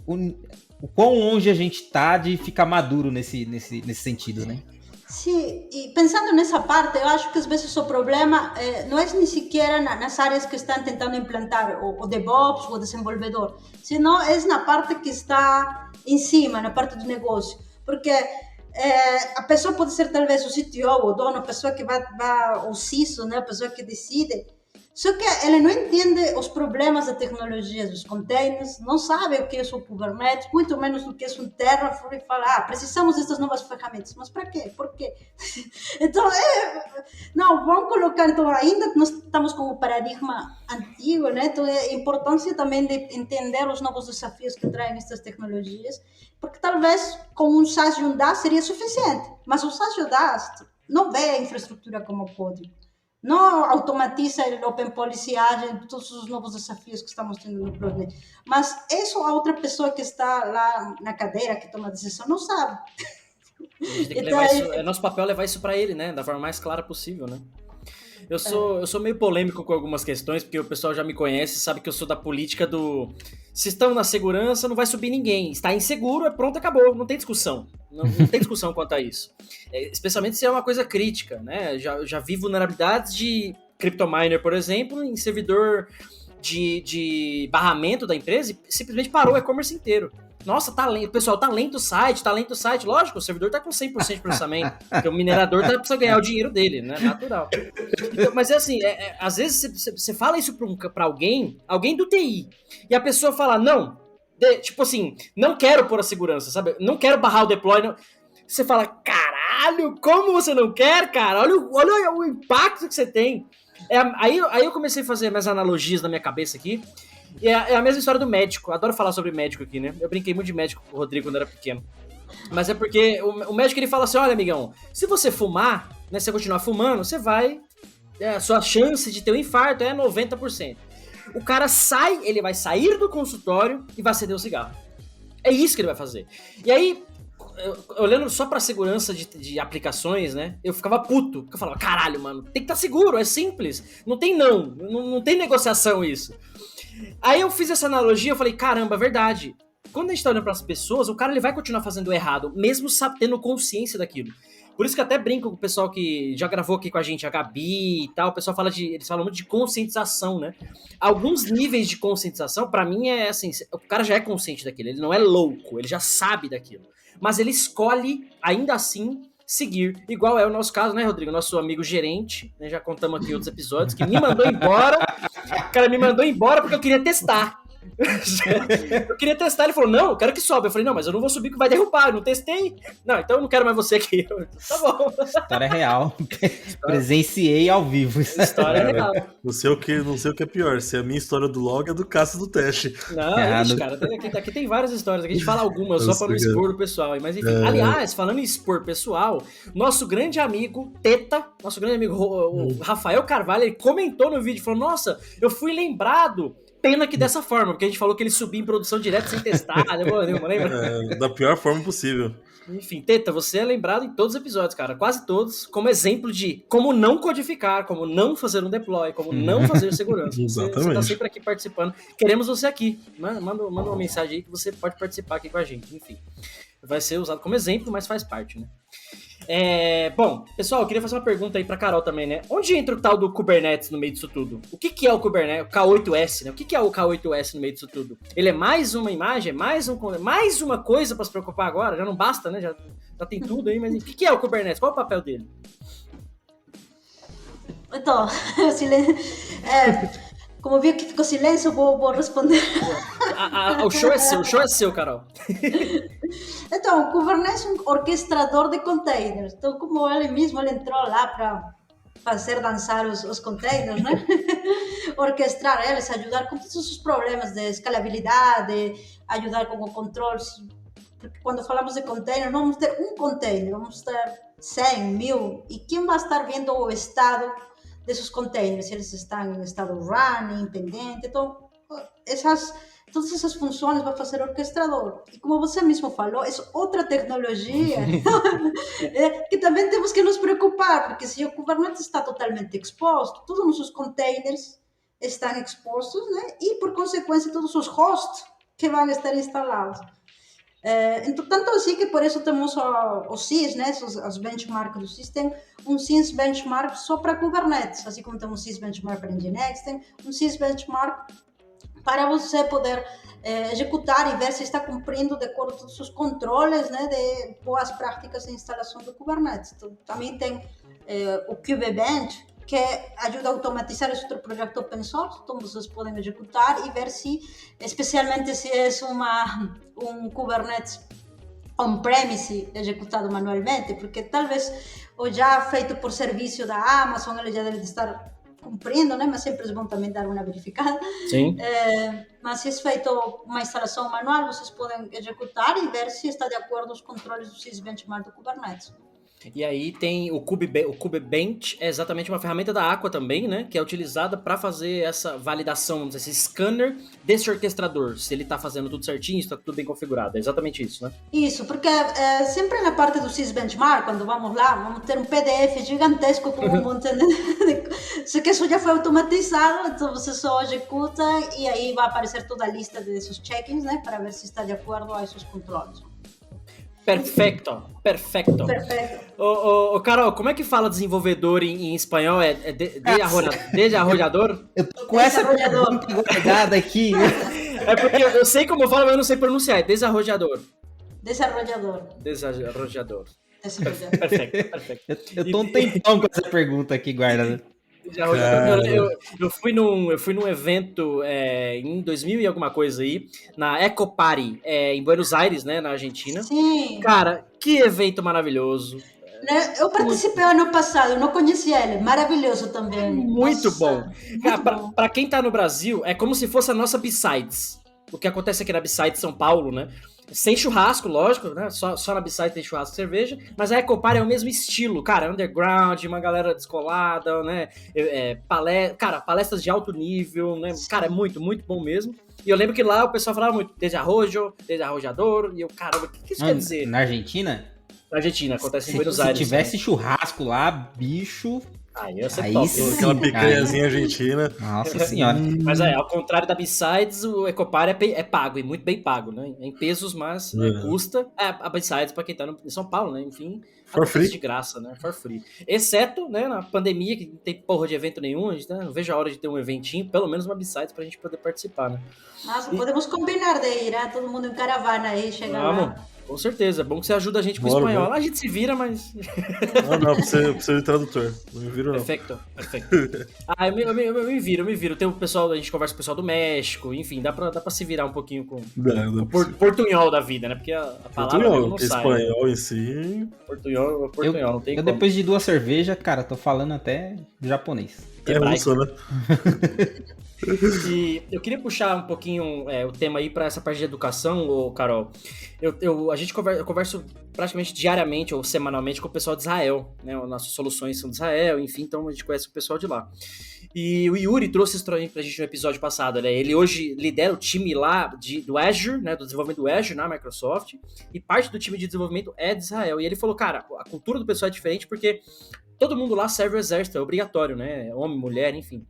o quão longe a gente tá de ficar maduro nesse sentido, né? Sim, e pensando nessa parte, eu acho que às vezes o problema não é nem sequer nas áreas que estão tentando implantar o DevOps, o desenvolvedor, senão é na parte que está em cima, na parte do negócio. Porque a pessoa pode ser talvez o CTO, o dono, a pessoa que vai o CISO, né, a pessoa que decide. Só que ele não entende os problemas da tecnologia dos containers, não sabe o que é o Kubernetes, muito menos o que é um Terraform, e fala, precisamos dessas novas ferramentas. Mas para quê? Por quê? Então, não, vamos colocar, então, ainda nós estamos com o paradigma antigo, né? Então, é a importância também de entender os novos desafios que traem estas tecnologias, porque talvez com um SaaS e um DaaS seria suficiente, mas o SaaS e o DaaS não vê a infraestrutura como código. Não automatiza a open policyagem, todos os novos desafios que estamos tendo no projeto. Mas isso a outra pessoa que está lá na cadeira, que toma a decisão, não sabe. A gente tem que levar isso, é nosso papel levar isso para ele, né? Da forma mais clara possível, né? Eu sou meio polêmico com algumas questões, porque o pessoal já me conhece, sabe que eu sou da política do... Se estão na segurança, não vai subir ninguém. Está inseguro, pronto, acabou. Não tem discussão. Não tem discussão quanto a isso. Especialmente se é uma coisa crítica, né? Já vi vulnerabilidades de CryptoMiner, por exemplo, em servidor de barramento da empresa e simplesmente parou o e-commerce inteiro. Nossa, pessoal, tá lento o site. Lógico, o servidor tá com 100% de processamento, porque o minerador precisa ganhar o dinheiro dele, né? Natural. Então, mas é assim, às vezes você fala isso pra alguém do TI, e a pessoa fala, não, tipo assim, não quero pôr a segurança, sabe? Não quero barrar o deploy. Não. Você fala, caralho, como você não quer, cara? Olha o impacto que você tem. Aí eu comecei a fazer minhas analogias na minha cabeça aqui. E é a mesma história do médico. Adoro falar sobre médico aqui, né? Eu brinquei muito de médico com o Rodrigo quando era pequeno. Mas é porque o médico ele fala assim, olha, amigão, se você fumar, né, se você continuar fumando, você vai... a sua chance de ter um infarto é 90%. O cara ele vai sair do consultório e vai acender o cigarro. É isso que ele vai fazer. E aí, olhando só pra segurança de aplicações, né, eu ficava puto. Porque eu falava, caralho, mano, tem que estar seguro, é simples. Não tem não tem negociação isso. Aí eu fiz essa analogia, eu falei, caramba, verdade. Quando a gente tá olhando pras pessoas, o cara ele vai continuar fazendo errado, mesmo tendo consciência daquilo. Por isso que eu até brinco com o pessoal que já gravou aqui com a gente, a Gabi e tal, o pessoal eles falam muito de conscientização, né? Alguns níveis de conscientização, pra mim, é assim, o cara já é consciente daquilo, ele não é louco, ele já sabe daquilo. Mas ele escolhe, ainda assim, seguir. Igual é o nosso caso, né, Rodrigo? Nosso amigo gerente, né, já contamos aqui em outros episódios, que me mandou embora. O cara me mandou embora porque eu queria testar. Eu queria testar, ele falou, não, eu quero que sobe. Eu falei, não, mas eu não vou subir que vai derrubar, eu não testei. Não, então eu não quero mais você aqui. Tá bom. História real. Presenciei ao vivo. História real. Não sei o que é pior, se é a minha história do log é do Cássio do teste. Não, cara, aqui tem várias histórias, aqui a gente fala algumas só pra não expor o pessoal. Mas enfim, aliás, falando em expor pessoal, nosso grande amigo Teta, nosso grande amigo o Rafael Carvalho, ele comentou no vídeo, falou, nossa, eu fui lembrado. Pena que dessa forma, porque a gente falou que ele subia em produção direto sem testar, lembra? Da pior forma possível. Enfim, Teta, você é lembrado em todos os episódios, cara, quase todos, como exemplo de como não codificar, como não fazer um deploy, como não fazer segurança. Exatamente. Você tá sempre aqui participando. Queremos você aqui. Manda uma mensagem aí que você pode participar aqui com a gente. Enfim, vai ser usado como exemplo, mas faz parte, né? Bom, pessoal, eu queria fazer uma pergunta aí pra Carol também, né? Onde entra o tal do Kubernetes no meio disso tudo? O que é o Kubernetes? O K8S, né? O que é o K8S no meio disso tudo? Ele é mais uma imagem? Mais uma coisa pra se preocupar agora? Já não basta, né? Já tem tudo aí, mas o que é o Kubernetes? Qual é o papel dele? Então, como vi que ficou silêncio, vou responder. O show é seu, Carol. Então, o Kubernetes é um orquestrador de containers. Então, como ele entrou lá para fazer dançar os containers, né? Orquestrar eles, ajudar com todos os problemas de escalabilidade, ajudar com o controle. Porque quando falamos de containers, não vamos ter um container, vamos ter 100, 1000. E quem vai estar vendo o estado desses containers? Se eles estão em estado running, pendente. Então, todas essas funções vai fazer o orquestrador. E como você mesmo falou, é outra tecnologia que também temos que nos preocupar, porque se o Kubernetes está totalmente exposto, todos os nossos containers estão expostos, né? E, por consequência, todos os hosts que vão estar instalados. Então, tanto assim que por isso temos o CIS, né? Os benchmarks do SIS, tem um CIS benchmark só para Kubernetes, assim como tem um CIS benchmark para Nginx, tem um CIS benchmark para você poder executar e ver se está cumprindo de acordo com todos os controles, né, de boas práticas de instalação do Kubernetes. Então, também tem o KubeBench, que ajuda a automatizar esse outro projeto open source, então vocês podem executar e ver se, especialmente se é um Kubernetes on-premise executado manualmente, porque talvez o já feito por serviço da Amazon, ele já deve estar cumprindo, né? Mas sempre é bom também dar uma verificada. Sim. Mas se é feito uma instalação manual, vocês podem executar e ver se está de acordo com os controles do SIS Benchmark do Kubernetes. E aí tem o KubeBench, é exatamente uma ferramenta da Aqua também, né? Que é utilizada para fazer essa validação, vamos dizer, esse scanner desse orquestrador, se ele está fazendo tudo certinho, se está tudo bem configurado. É exatamente isso, né? Isso, porque sempre na parte do SIS Benchmark, quando vamos lá, vamos ter um PDF gigantesco com um monte de... Só que isso já foi automatizado, então você só executa e aí vai aparecer toda a lista desses check-ins, né? Para ver se está de acordo a esses controles. Perfeito. Carol, como é que fala desenvolvedor em espanhol? É desarrollador? Eu tô com essa pergunta guardada aqui. É porque eu sei como fala, mas eu não sei pronunciar. É desarrollador. Perfeito. Eu tô um tempão com essa pergunta aqui guardada. Eu fui num evento em 2000 e alguma coisa aí, na Ecopari, em Buenos Aires, né, na Argentina. Sim. Cara, que evento maravilhoso. Eu participei ano passado, eu não conhecia ele, maravilhoso também. Muito bom. Cara, pra quem tá no Brasil, é como se fosse a nossa B-Sides. O que acontece aqui na B-Sides São Paulo, né? Sem churrasco, lógico, né? Só na B-Side tem churrasco e cerveja. Mas a Ecopar é o mesmo estilo, cara. Underground, uma galera descolada, né? Palestras de alto nível, né? Cara, é muito, muito bom mesmo. E eu lembro que lá o pessoal falava muito desarrollador. E eu, caramba, o que isso quer dizer? Na Argentina? Na Argentina, acontece em Buenos Aires. Se tivesse churrasco lá, bicho... Aí ia ser top. Sim, aquela picanhazinha argentina. Nossa senhora. Mas ao contrário da B-Sides, o Ecopar é pago, e muito bem pago, né? Em pesos, mas custa. A B-Sides, pra quem tá em São Paulo, né? Enfim, for free. De graça, né? For free. Exceto, né, na pandemia, que não tem porra de evento nenhum, a gente não vejo a hora de ter um eventinho, pelo menos uma B-Sides pra gente poder participar, né? Mas podemos combinar de ir, né? Todo mundo em caravana aí, chegar lá. Com certeza, é bom que você ajuda a gente com o espanhol. A gente se vira, mas... Não, precisa de tradutor. Não me viro, não. Perfeito. Eu me viro. Tem o pessoal, a gente conversa com o pessoal do México, enfim, dá pra se virar um pouquinho com o portunhol da vida, né? Porque a palavra não sai. Espanhol em si... Portunhol não tem como. Depois de 2 cervejas, cara, tô falando até japonês. É russo, né? E eu queria puxar um pouquinho o tema aí para essa parte de educação, Carol. Eu converso praticamente diariamente ou semanalmente com o pessoal de Israel, né? Nossas soluções são de Israel, enfim, então a gente conhece o pessoal de lá. E o Yuri trouxe isso pra gente no episódio passado, né? Ele hoje lidera o time lá do Azure, né? Do desenvolvimento do Azure na Microsoft, e parte do time de desenvolvimento é de Israel. E ele falou, cara, a cultura do pessoal é diferente porque todo mundo lá serve o exército, é obrigatório, né? Homem, mulher, enfim.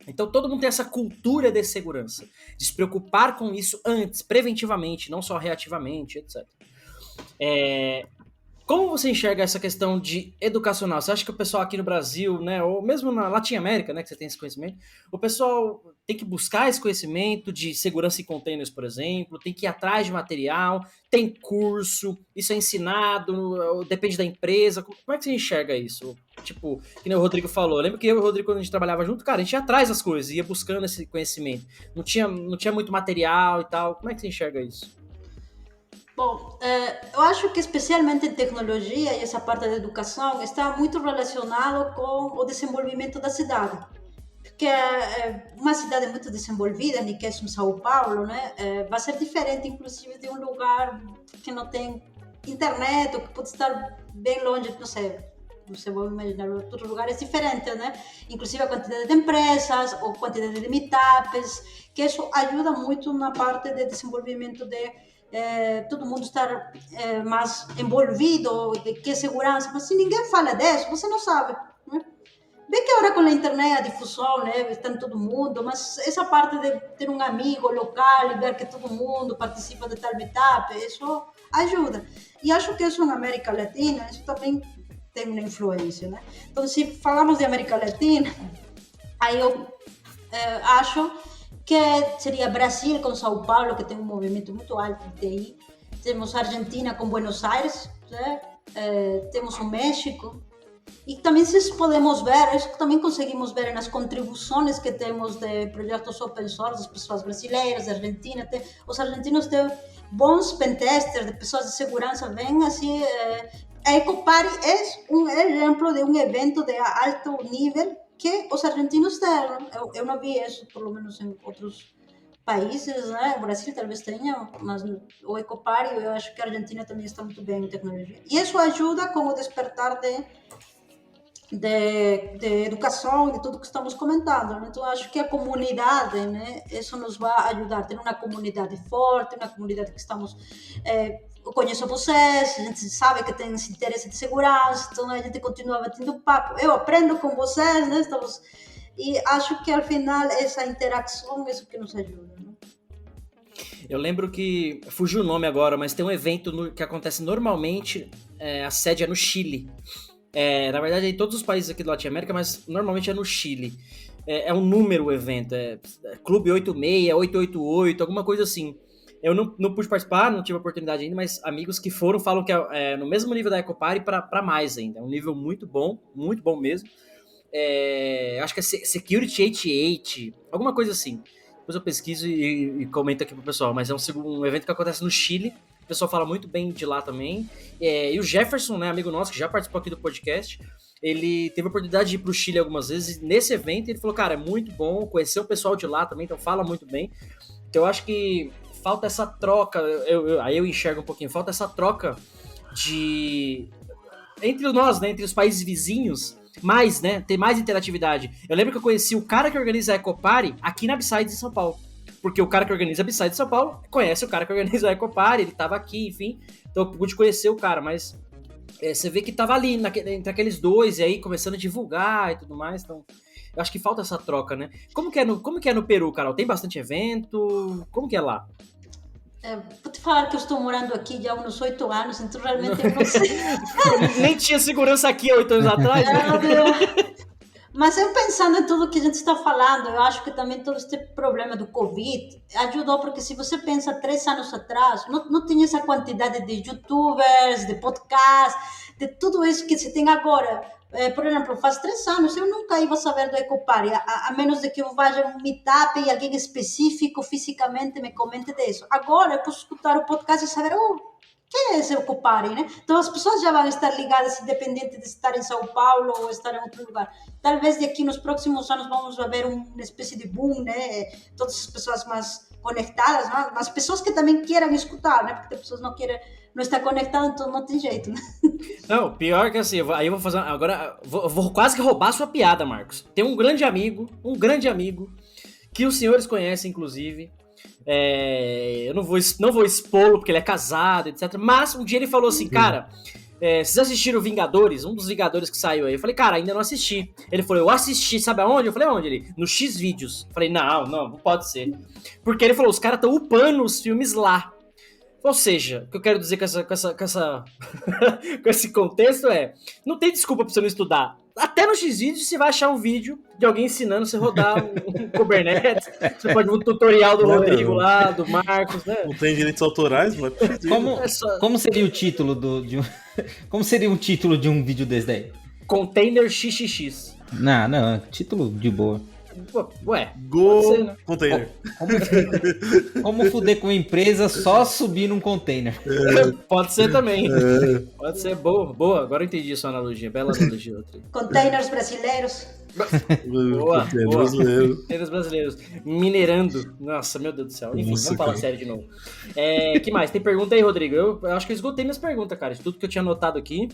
Então todo mundo tem essa cultura de segurança, de se preocupar com isso antes, preventivamente, não só reativamente, etc. Como você enxerga essa questão de educacional? Você acha que o pessoal aqui no Brasil, né, ou mesmo na Latinoamérica, né, que você tem esse conhecimento, o pessoal tem que buscar esse conhecimento de segurança em containers, por exemplo, tem que ir atrás de material, tem curso, isso é ensinado, depende da empresa. Como é que você enxerga isso? Tipo, que nem o Rodrigo falou. Eu lembro que eu e o Rodrigo, quando a gente trabalhava junto, cara, a gente ia atrás das coisas, ia buscando esse conhecimento. Não tinha muito material e tal. Como é que você enxerga isso? Bom, eu acho que especialmente em tecnologia e essa parte da educação está muito relacionado com o desenvolvimento da cidade. Porque uma cidade muito desenvolvida, nem que é São Paulo, né, vai ser diferente, inclusive, de um lugar que não tem internet ou que pode estar bem longe, não sei, vou imaginar outros lugares diferentes, né? Inclusive a quantidade de empresas ou quantidade de meetups, que isso ajuda muito na parte de desenvolvimento de todo mundo estar mais envolvido, de que segurança, mas se ninguém fala disso, você não sabe, né? Bem que agora com a internet, a difusão, né, está em todo mundo, mas essa parte de ter um amigo local e ver que todo mundo participa de tal meetup, isso ajuda. E acho que isso na América Latina, isso também tem uma influência, né? Então, se falamos de América Latina, aí eu acho que seria Brasil com São Paulo, que tem um movimento muito alto de TI. Temos a Argentina com Buenos Aires, né? Temos o México. E também se podemos ver, isso também conseguimos ver nas contribuições que temos de projetos open source das pessoas brasileiras, da Argentina. Os argentinos têm bons pentesters, de pessoas de segurança, bem assim. A Ecopari é um exemplo de um evento de alto nível que os argentinos têm. Eu não vi isso, pelo menos em outros países, né? O Brasil talvez tenha, mas o Ecopari, eu acho que a Argentina também está muito bem em tecnologia. E isso ajuda com o despertar de educação, de tudo que estamos comentando, né? Então, acho que a comunidade, né? Isso nos vai ajudar. Ter uma comunidade forte, uma comunidade que estamos... eu conheço vocês, a gente sabe que tem esse interesse de segurança, então a gente continua batendo papo. Eu aprendo com vocês, né? E acho que, ao final, essa interação é isso que nos ajuda, né? Eu lembro que... Fugiu o nome agora, mas tem um evento que acontece normalmente, a sede é no Chile. Na verdade, é em todos os países aqui da Latinoamérica, mas normalmente é no Chile. É um número o evento, Clube 86, 888, alguma coisa assim. Eu não pude participar, não tive a oportunidade ainda, mas amigos que foram falam que é no mesmo nível da Ecopari para mais ainda. É um nível muito bom mesmo. Acho que é Security 88, alguma coisa assim. Depois eu pesquiso e comento aqui pro pessoal, mas é um evento que acontece no Chile. O pessoal fala muito bem de lá também. E o Jefferson, né, amigo nosso, que já participou aqui do podcast, ele teve a oportunidade de ir pro Chile algumas vezes. E nesse evento ele falou, cara, é muito bom conhecer o pessoal de lá também, então fala muito bem. Então eu acho que falta essa troca, aí eu enxergo um pouquinho, falta essa troca entre nós, né, entre os países vizinhos, mais, né, ter mais interatividade. Eu lembro que eu conheci o cara que organiza a Ecopari aqui na Upside em São Paulo. Porque o cara que organiza a Upside de São Paulo conhece o cara que organiza a Ecopari, ele tava aqui, enfim. Então eu pude conhecer o cara, mas você vê que tava ali, entre aqueles dois, e aí começando a divulgar e tudo mais. Então eu acho que falta essa troca, né? Como que é no Peru, Carol? Tem bastante evento? Como que é lá? Vou te falar que eu estou morando aqui já há uns 8 anos, então realmente eu não sei. Nem tinha segurança aqui há 8 anos atrás. Mas eu pensando em tudo que a gente está falando, eu acho que também todo este problema do Covid ajudou, porque se você pensa 3 anos atrás, não tinha essa quantidade de youtubers, de podcasts, de tudo isso que se tem agora. Por exemplo, faz 3 anos eu nunca ia saber do Ecopari, a menos de que eu vá a um meetup e alguém específico fisicamente me comente disso. Agora eu posso escutar o podcast e saber, que é esse Ecopari, né? Então as pessoas já vão estar ligadas, independente de estar em São Paulo ou estar em outro lugar. Talvez daqui nos próximos anos vamos ver uma espécie de boom, né? Todas as pessoas mais conectadas, né? Mas pessoas que também queiram escutar, né? Porque as pessoas não estar conectadas, então não tem jeito, né? Não, pior que assim, aí eu vou fazer, agora, vou quase que roubar a sua piada, Marcos. Tem um grande amigo, que os senhores conhecem, inclusive. Eu não vou expô-lo porque ele é casado, etc. Mas um dia ele falou assim, cara, vocês assistiram Vingadores? Um dos Vingadores que saiu aí. Eu falei, cara, ainda não assisti. Ele falou, eu assisti, sabe aonde? Eu falei, onde? Ele, no Xvideos. Eu falei, não pode ser. Porque ele falou, os caras estão upando os filmes lá. Ou seja, o que eu quero dizer com com esse contexto é, não tem desculpa pra você não estudar. Até no Xvideos você vai achar um vídeo de alguém ensinando você a rodar um Kubernetes. Você pode ver um tutorial do Rodrigo lá, do Marcos, né? Não tem direitos autorais, mas... Como seria o título como seria um título de um vídeo desse daí? Container XXX. Não, título de boa. Ué, Go ser, né? Container. Como fuder com a empresa só subir num container? Pode ser também. Pode ser boa. Agora eu entendi a sua analogia. Bela analogia, Rodrigo. Containers brasileiros. Boa. Brasileiro. Containers brasileiros. Minerando. Nossa, meu Deus do céu. Enfim, Nossa, vamos falar cara. sério de novo. Que mais? Tem pergunta aí, Rodrigo? Eu acho que eu esgotei minhas perguntas, cara. De tudo que eu tinha anotado aqui.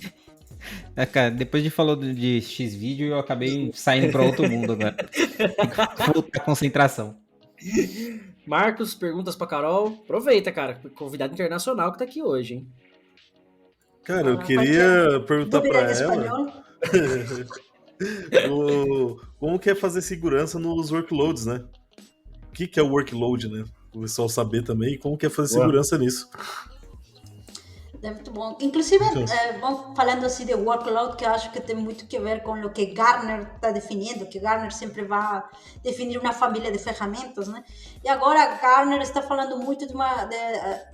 Cara, depois de falar de X-Vídeo, eu acabei saindo pra outro mundo agora. Voltar a concentração. Marcos, perguntas pra Carol. Aproveita, cara. Convidado internacional que tá aqui hoje, hein? Cara, eu queria perguntar Dúvida pra em ela espanhol. como que é fazer segurança nos workloads, né? O que é o workload, né? O pessoal saber também e como que é fazer Boa. segurança nisso. É muito bom. Inclusive, vamos falando assim de workload, que eu acho que tem muito que ver com o que Gartner está definindo, que Gartner sempre vai definir uma família de ferramentas, né? E agora Gartner está falando muito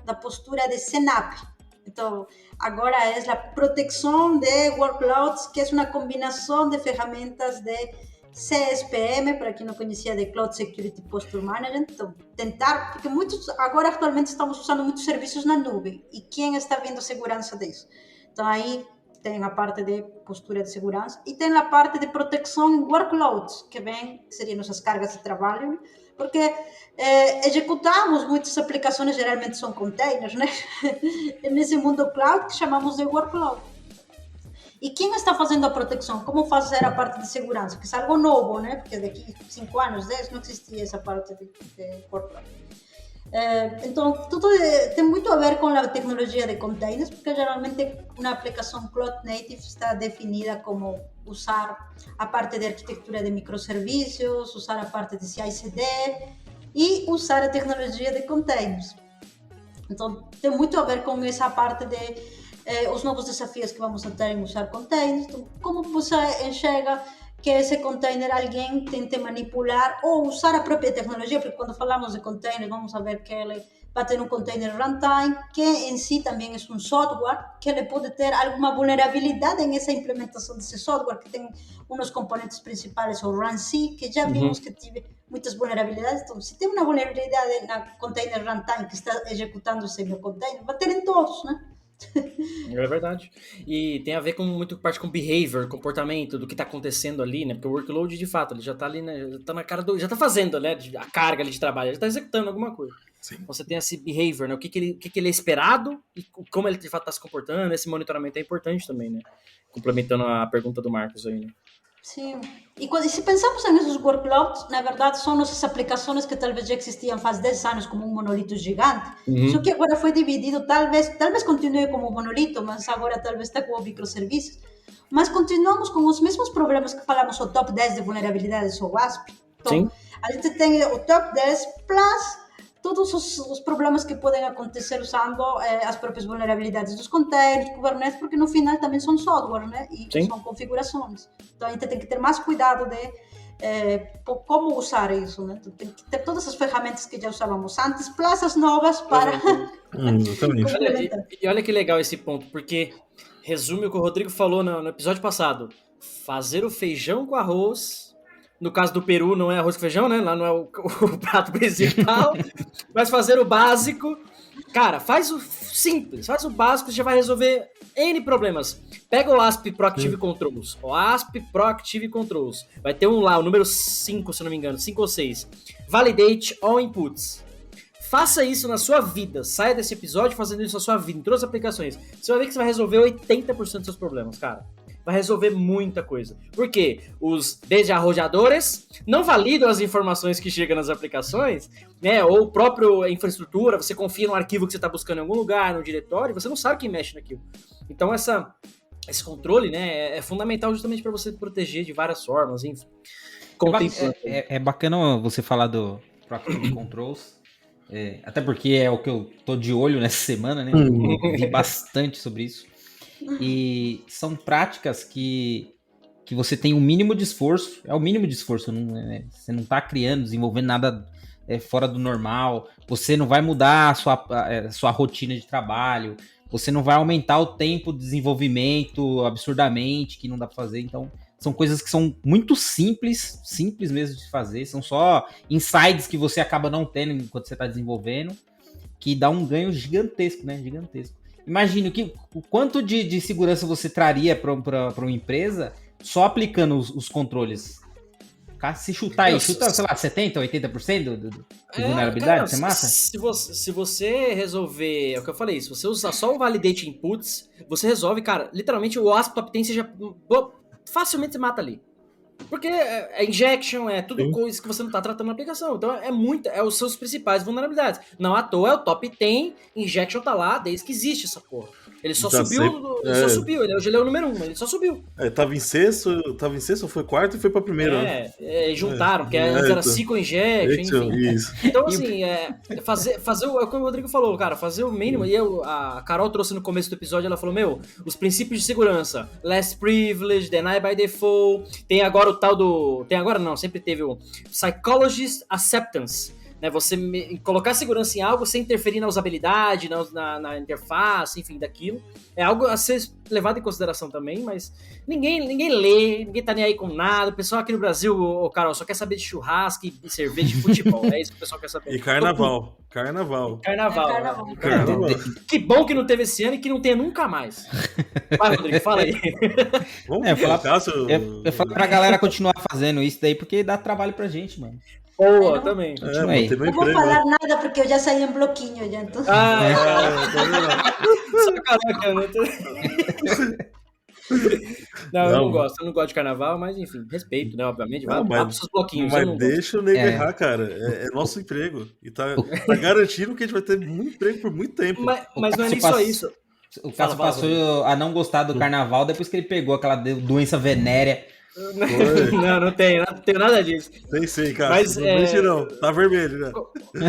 da postura de CNAPP. Então, agora é a proteção de workloads, que é uma combinação de ferramentas de CSPM, para quem não conhecia, de Cloud Security Posture Management. Então, tentar, porque agora atualmente estamos usando muitos serviços na nuvem, e quem está vendo a segurança disso? Então, aí tem a parte de postura de segurança e tem a parte de proteção em workloads, que seriam nossas cargas de trabalho, porque executamos muitas aplicações, geralmente são containers, né? Nesse mundo cloud que chamamos de workload. E quem está fazendo a proteção? Como fazer a parte de segurança? Que é algo novo, né? Porque daqui 5 anos, 10, não existia essa parte de workload. Então, tudo tem muito a ver com a tecnologia de containers, porque geralmente uma aplicação Cloud Native está definida como usar a parte de arquitetura de microserviços, usar a parte de CI/CD e usar a tecnologia de containers. Então, tem muito a ver com essa parte de os novos desafios que vamos ter em usar containers. Então, como você enxerga que esse container alguém tente manipular ou usar a própria tecnologia, porque quando falamos de container, vamos ver que ele vai ter um container runtime, que em si também é um software, que ele pode ter alguma vulnerabilidade nessa implementação desse software, que tem uns componentes principais, o RunC, que já vimos que tive muitas vulnerabilidades. Então, se tem uma vulnerabilidade na container runtime que está executando esse meu container, vai ter em todos, né? É verdade. E tem a ver com muito parte com behavior, comportamento, do que tá acontecendo ali, né? Porque o workload, de fato, ele já tá ali, né? Já tá na cara já tá fazendo, né? A carga ali de trabalho, ele já tá executando alguma coisa. Sim. Então você tem esse behavior, né? O que ele é esperado e como ele de fato tá se comportando. Esse monitoramento é importante também, né? Complementando a pergunta do Marcos aí, né? Sim. E se pensamos nesses workloads, na verdade são nossas aplicações que talvez já existiam faz 10 anos como um monolito gigante, só que agora foi dividido, talvez continue como um monolito, mas agora talvez está com microserviços, mas continuamos com os mesmos problemas que falamos, o top 10 de vulnerabilidades, o WASP. Então, Sim. a gente tem o top 10 plus todos os problemas que podem acontecer usando as próprias vulnerabilidades dos containers, Kubernetes, porque no final também são software, né? E Sim. são configurações. Então a gente tem que ter mais cuidado de como usar isso, né? Tem que ter todas as ferramentas que já usávamos antes, plus as novas para Exatamente. complementar. E olha que legal esse ponto, porque resume o que o Rodrigo falou no episódio passado. Fazer o feijão com arroz. No caso do Peru, não é arroz com feijão, né? Lá não é o prato principal. Mas fazer o básico. Cara, faz o simples, faz o básico, você já vai resolver N problemas. Pega o ASP Proactive Controls. O ASP Proactive Controls. Vai ter um lá, o número 5, se não me engano, 5 ou 6. Validate all inputs. Faça isso na sua vida. Saia desse episódio fazendo isso na sua vida, em todas as aplicações. Você vai ver que você vai resolver 80% dos seus problemas, cara. Vai resolver muita coisa. Por quê? Os desarrolladores não validam as informações que chegam nas aplicações, né? Ou própria infraestrutura, você confia no arquivo que você está buscando em algum lugar, no diretório, você não sabe quem mexe naquilo. Então esse controle, né, é fundamental justamente para você proteger de várias formas, enfim. É bacana você falar do Proactive Controls. até porque é o que eu tô de olho nessa semana, né? Vi bastante sobre isso. E são práticas que você tem um mínimo de esforço, é o mínimo de esforço, você não tá criando, desenvolvendo nada fora do normal, você não vai mudar a sua rotina de trabalho, você não vai aumentar o tempo de desenvolvimento absurdamente, que não dá para fazer, então são coisas que são muito simples mesmo de fazer, são só insights que você acaba não tendo enquanto você está desenvolvendo, que dá um ganho gigantesco, né? Gigantesco. Imagine o quanto de segurança você traria para uma empresa só aplicando os controles. Se chutar aí, chuta, sei lá, 70%, 80% de vulnerabilidade, cara, você mata? Se você resolver, é o que eu falei, se você usar só o Validate Inputs, você resolve, cara, literalmente o ASP Top 10 seja facilmente você mata ali. Porque é injection, é tudo coisa que você não tá tratando na aplicação. Então é os seus principais vulnerabilidades. Não à toa é o top 10, injection tá lá desde que existe essa porra. Ele só subiu, hoje ele é o número 1, ele só subiu. Tava em sexto, foi quarto e foi pra primeiro. Juntaram, porque antes era SQL Injection, enfim. Isso. Então, assim, fazer o que o Rodrigo falou, cara, fazer o mínimo, e a Carol trouxe no começo do episódio, ela falou, os princípios de segurança, last privilege, deny by default, tem agora o tal do... Tem agora não, sempre teve o Psychologist Acceptance, né? Você colocar segurança em algo sem interferir na usabilidade, na interface, enfim, daquilo. É algo a ser levado em consideração também, mas ninguém lê, ninguém tá nem aí com nada. O pessoal aqui no Brasil, Carol, só quer saber de churrasco e cerveja de futebol. É isso que o pessoal quer saber. E carnaval. Carnaval. Que bom que não teve esse ano e que não tenha nunca mais. Vai, Rodrigo, fala aí. Vamos eu falo pra galera continuar fazendo isso daí, porque dá trabalho pra gente, mano. Boa, também. Não vou falar nada porque eu já saí em bloquinho. Já tô... Eu não gosto. Eu não gosto de carnaval, mas enfim, respeito, né? Obviamente. Vai pros seus bloquinhos. Mas deixa o nego errar, cara. É nosso emprego. E tá garantindo que a gente vai ter muito emprego por muito tempo. Mas não é nem só isso. O Cássio passou a não gostar do carnaval depois que ele pegou aquela doença venérea. Não tenho nada disso. Sei, cara. Mas não, tá vermelho, né?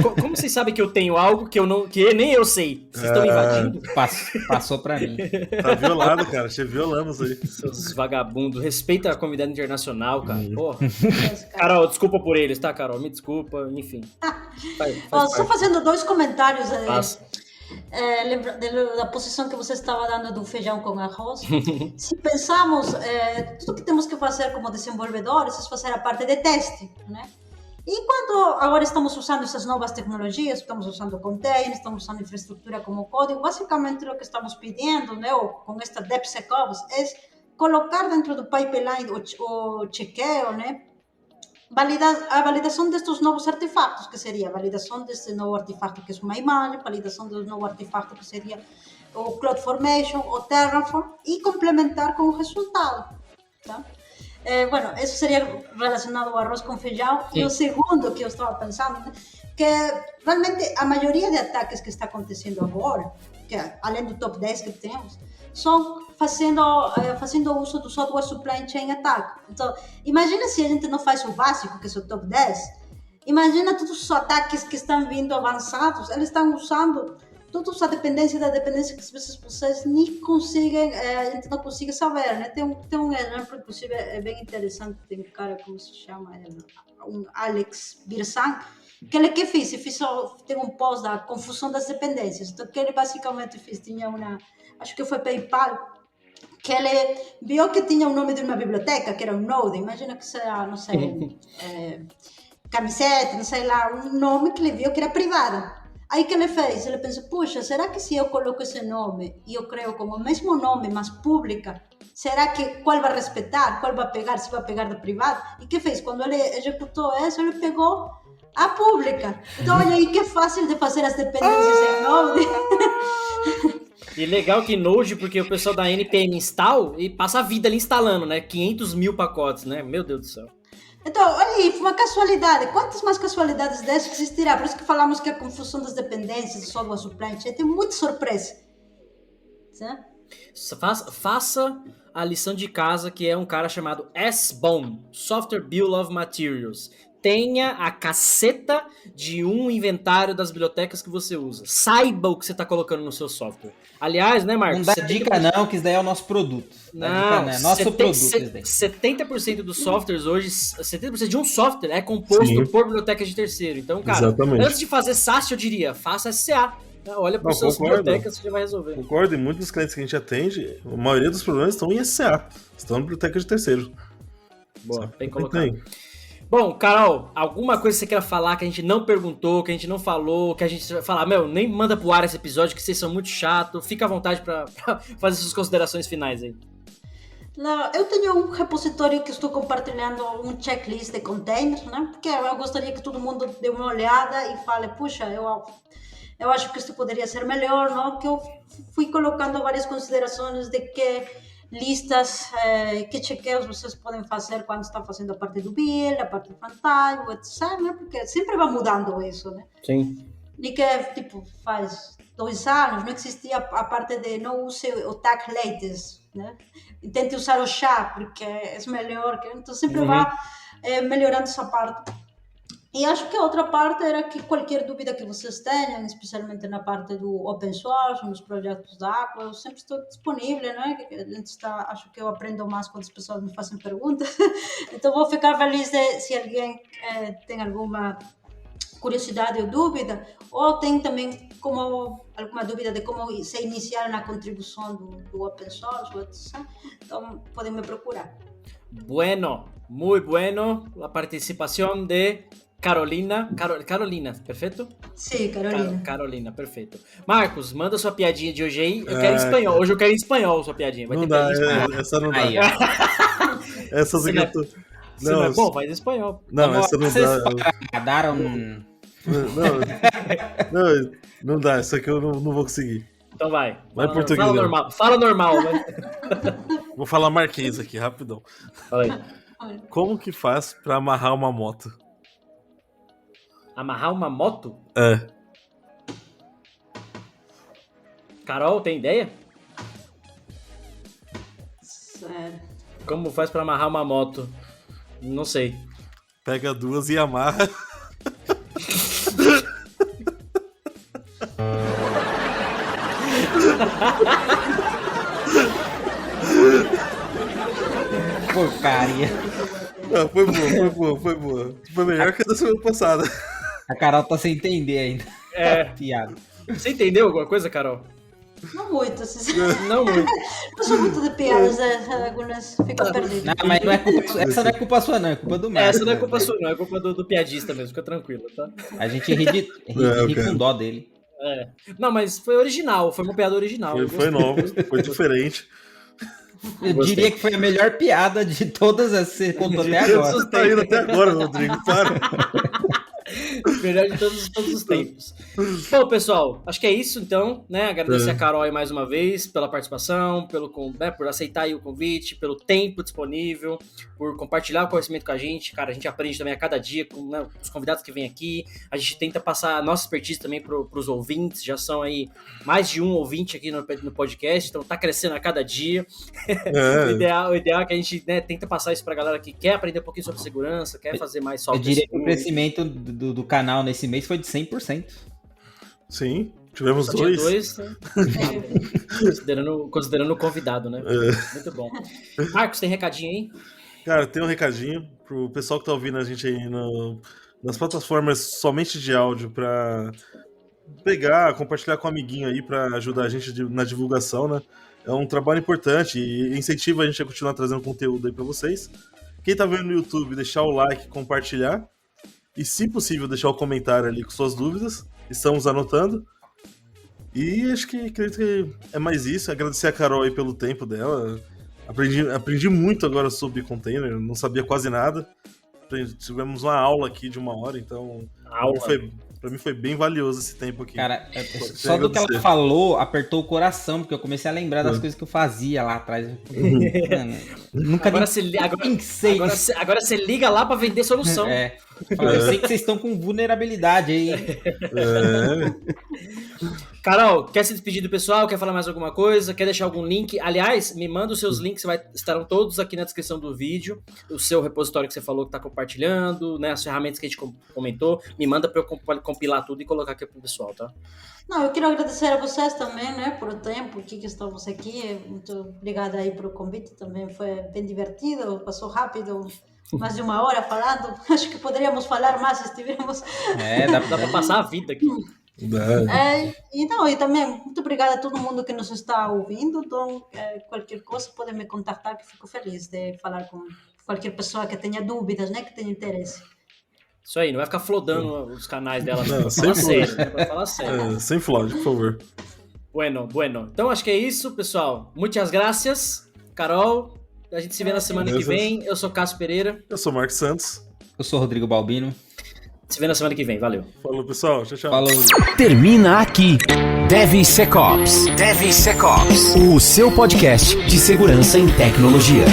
Como vocês sabem que eu tenho algo que nem eu sei? Vocês estão me invadindo? Passou pra mim. Tá violado, cara. Violamos aí. Seus vagabundos. Respeita a comunidade internacional, cara. Porra. Carol, desculpa por eles, tá, Carol? Me desculpa, enfim. Só fazendo 2 comentários aí. Da posição que você estava dando do feijão com arroz, se pensamos, tudo que temos que fazer como desenvolvedores é fazer a parte de teste, né? E quando agora estamos usando essas novas tecnologias, estamos usando containers, estamos usando infraestrutura como código, basicamente o que estamos pedindo, né, com esta DevSecOps, é colocar dentro do pipeline o chequeo, né? A validação destes novos artefatos, que seria a validação deste novo artefato que é uma imagem, validação do novo artefato que seria o CloudFormation, o Terraform, e complementar com o resultado. Tá? Isso seria relacionado ao arroz com feijão. Sim. E o segundo que eu estava pensando, né, que realmente a maioria de ataques que está acontecendo agora, que além do top 10 que temos, são fazendo uso do software supply chain attack. Então, imagina se a gente não faz o básico, que é o top 10. Imagina todos os ataques que estão vindo avançados, eles estão usando todas as dependências que às vezes vocês nem conseguem, a gente não consegue saber, né? Tem um exemplo, inclusive, é bem interessante, tem um cara, como se chama, um Alex Birsan, que ele que fez tem um post da confusão das dependências. Então, o que ele basicamente fez, tinha acho que foi PayPal, que ele viu que tinha o nome de uma biblioteca, que era um Node, imagina que seja, não sei, camiseta, não sei lá, um nome que ele viu que era privado. Aí que ele fez? Ele pensou, puxa, será que se eu coloco esse nome e eu creo como o mesmo nome, mas pública, será que qual vai respeitar, qual vai pegar, se vai pegar da privada? E que fez? Quando ele executou isso, ele pegou a pública. Então, olha aí que fácil de fazer as dependências em Node. E legal que Node, porque o pessoal da NPM install e passa a vida ali instalando, né? 500 mil pacotes, né? Meu Deus do céu. Então, olha aí, foi uma casualidade. Quantas mais casualidades dessas existirá? Por isso que falamos que a confusão das dependências do software supply chain tem muita surpresa. Certo? Faça a lição de casa, que é um cara chamado SBOM, Software Bill of Materials. tenha a caceta de um inventário das bibliotecas que você usa. Saiba o que você está colocando no seu software. Aliás, né, Marcos? Não dá dica não, que isso daí é o nosso produto. Não, é nosso produto. Isso daí. 70% dos softwares hoje, 70% de um software é composto por bibliotecas de terceiro. Então, cara, antes de fazer SaaS, eu diria, faça SCA. Olha para as suas bibliotecas que você vai resolver. Concordo, e muitos dos clientes que a gente atende, a maioria dos problemas estão em SCA, estão na biblioteca de terceiro. Boa, bem colocado. Bom, Carol, alguma coisa que você queira falar que a gente não perguntou, que a gente não falou, que a gente vai falar, nem manda pro ar esse episódio, que vocês são muito chatos. Fica à vontade para fazer suas considerações finais aí. Não, eu tenho um repositório que estou compartilhando, um checklist de containers, né? Porque eu gostaria que todo mundo dê uma olhada e fale, puxa, eu acho que isto poderia ser melhor, não? Que eu fui colocando várias considerações de que listas, que chequeios vocês podem fazer quando estão fazendo a parte do build, a parte do fantasma, etc, né? Porque sempre vai mudando isso, né? Sim. E que, tipo, faz 2 anos não existia a parte de não use o tag latest, né? E tente usar o chá, porque é melhor, então sempre vai melhorando essa parte. E acho que a outra parte era que qualquer dúvida que vocês tenham, especialmente na parte do open source, nos projetos da Aqua, eu sempre estou disponível, né? Acho que eu aprendo mais quando as pessoas me fazem perguntas. Então vou ficar feliz se alguém tem alguma curiosidade ou dúvida, ou tem também alguma dúvida de como se iniciar na contribuição do open source, etc. Então podem me procurar. Bueno, muy bueno la participación de Carolina, perfeito? Sim, Carolina. Carolina, perfeito. Marcos, manda sua piadinha de hoje aí. Eu quero em espanhol. Hoje eu quero em espanhol sua piadinha. Vai não ter dá, piadinha essa não dá. Aí, Essa Se aqui eu tô... não é bom, faz em espanhol. Não, essa não Vocês dá. daram... Não dá, essa aqui eu não vou conseguir. Então vai. Vai em português. Fala normal. Vai. Vou falar marquês aqui, rapidão. Fala aí. Como que faz pra amarrar uma moto? Amarrar uma moto? É. Carol, tem ideia? Sério. Como faz pra amarrar uma moto? Não sei. Pega 2 e amarra. Porcaria. Não, foi boa. Foi melhor que a da semana passada. A Carol tá sem entender ainda. Piada. Você entendeu alguma coisa, Carol? Não muito, sinceramente. Não muito. Não sou muito de piadas, algumas ficam perdidas. Não, mas não é culpa, essa não é culpa sua, não. É culpa do Marcos. Essa não é culpa sua, não. É culpa do piadista mesmo. Fica tranquilo, tá? A gente ri com dó dele. Não, mas foi original. Foi uma piada original. Foi novo, foi diferente. Eu diria que foi a melhor piada de todas as que você contou até agora. Você tá indo até agora, Rodrigo. Para. Melhor de todos os tempos. Bom, pessoal, acho que é isso então, né? Agradecer a Carol aí mais uma vez pela participação, por aceitar aí o convite, pelo tempo disponível, por compartilhar o conhecimento com a gente. Cara, a gente aprende também a cada dia com os convidados que vêm aqui. A gente tenta passar a nossa expertise também pros ouvintes. Já são aí mais de um ouvinte aqui no podcast, então tá crescendo a cada dia. O ideal é que a gente, né, tenta passar isso pra galera que quer aprender um pouquinho sobre segurança, quer fazer mais software. Eu diria que o crescimento do canal nesse mês foi de 100%. Sim, tivemos Só dois. Tinha 2, considerando o convidado, né? Muito bom. Marcos, tem recadinho aí? Cara, tem um recadinho pro pessoal que tá ouvindo a gente aí nas plataformas somente de áudio pra pegar, compartilhar com um amiguinho aí pra ajudar a gente na divulgação, né? É um trabalho importante e incentiva a gente a continuar trazendo conteúdo aí pra vocês. Quem tá vendo no YouTube, deixar o like, compartilhar. E, se possível, deixar o comentário ali com suas dúvidas. Estamos anotando. E acredito que é mais isso. Agradecer a Carol aí pelo tempo dela. Aprendi muito agora sobre container. Não sabia quase nada. Tivemos uma aula aqui de 1 hora, então... Pra mim foi bem valioso esse tempo aqui. Cara, só do que ela falou, apertou o coração, porque eu comecei a lembrar das coisas que eu fazia lá atrás. Mano, nunca pensei. Agora você liga lá pra vender solução. Eu sei que vocês estão com vulnerabilidade aí. Carol, quer se despedir do pessoal? Quer falar mais alguma coisa? Quer deixar algum link? Aliás, me manda os seus links, estarão todos aqui na descrição do vídeo. O seu repositório que você falou que tá compartilhando, né? As ferramentas que a gente comentou. Me manda para eu compilar tudo e colocar aqui pro pessoal, tá? Não, eu quero agradecer a vocês também, né, por o tempo que estamos aqui. Muito obrigada aí pelo convite, também foi bem divertido, passou rápido, mais de 1 hora falando. Acho que poderíamos falar mais se estivéssemos... Dá pra passar a vida aqui. Então, e também muito obrigada a todo mundo que nos está ouvindo. Então, qualquer coisa pode me contactar, que fico feliz de falar com qualquer pessoa que tenha dúvidas, né, que tenha interesse. Isso aí, não vai ficar flodando os canais dela. Não, Fala sério, né? Vai falar sério. Sem flod, por favor. Bueno. Então, acho que é isso, pessoal. Muitas gracias, Carol. A gente se vê na semana que vem. Eu sou Cássio Pereira. Eu sou Marcos Santos. Eu sou Rodrigo Balbino. Se vê na semana que vem. Valeu. Falou, pessoal. Tchau, tchau. Falou. Termina aqui DevSecOps. O seu podcast de segurança em tecnologia.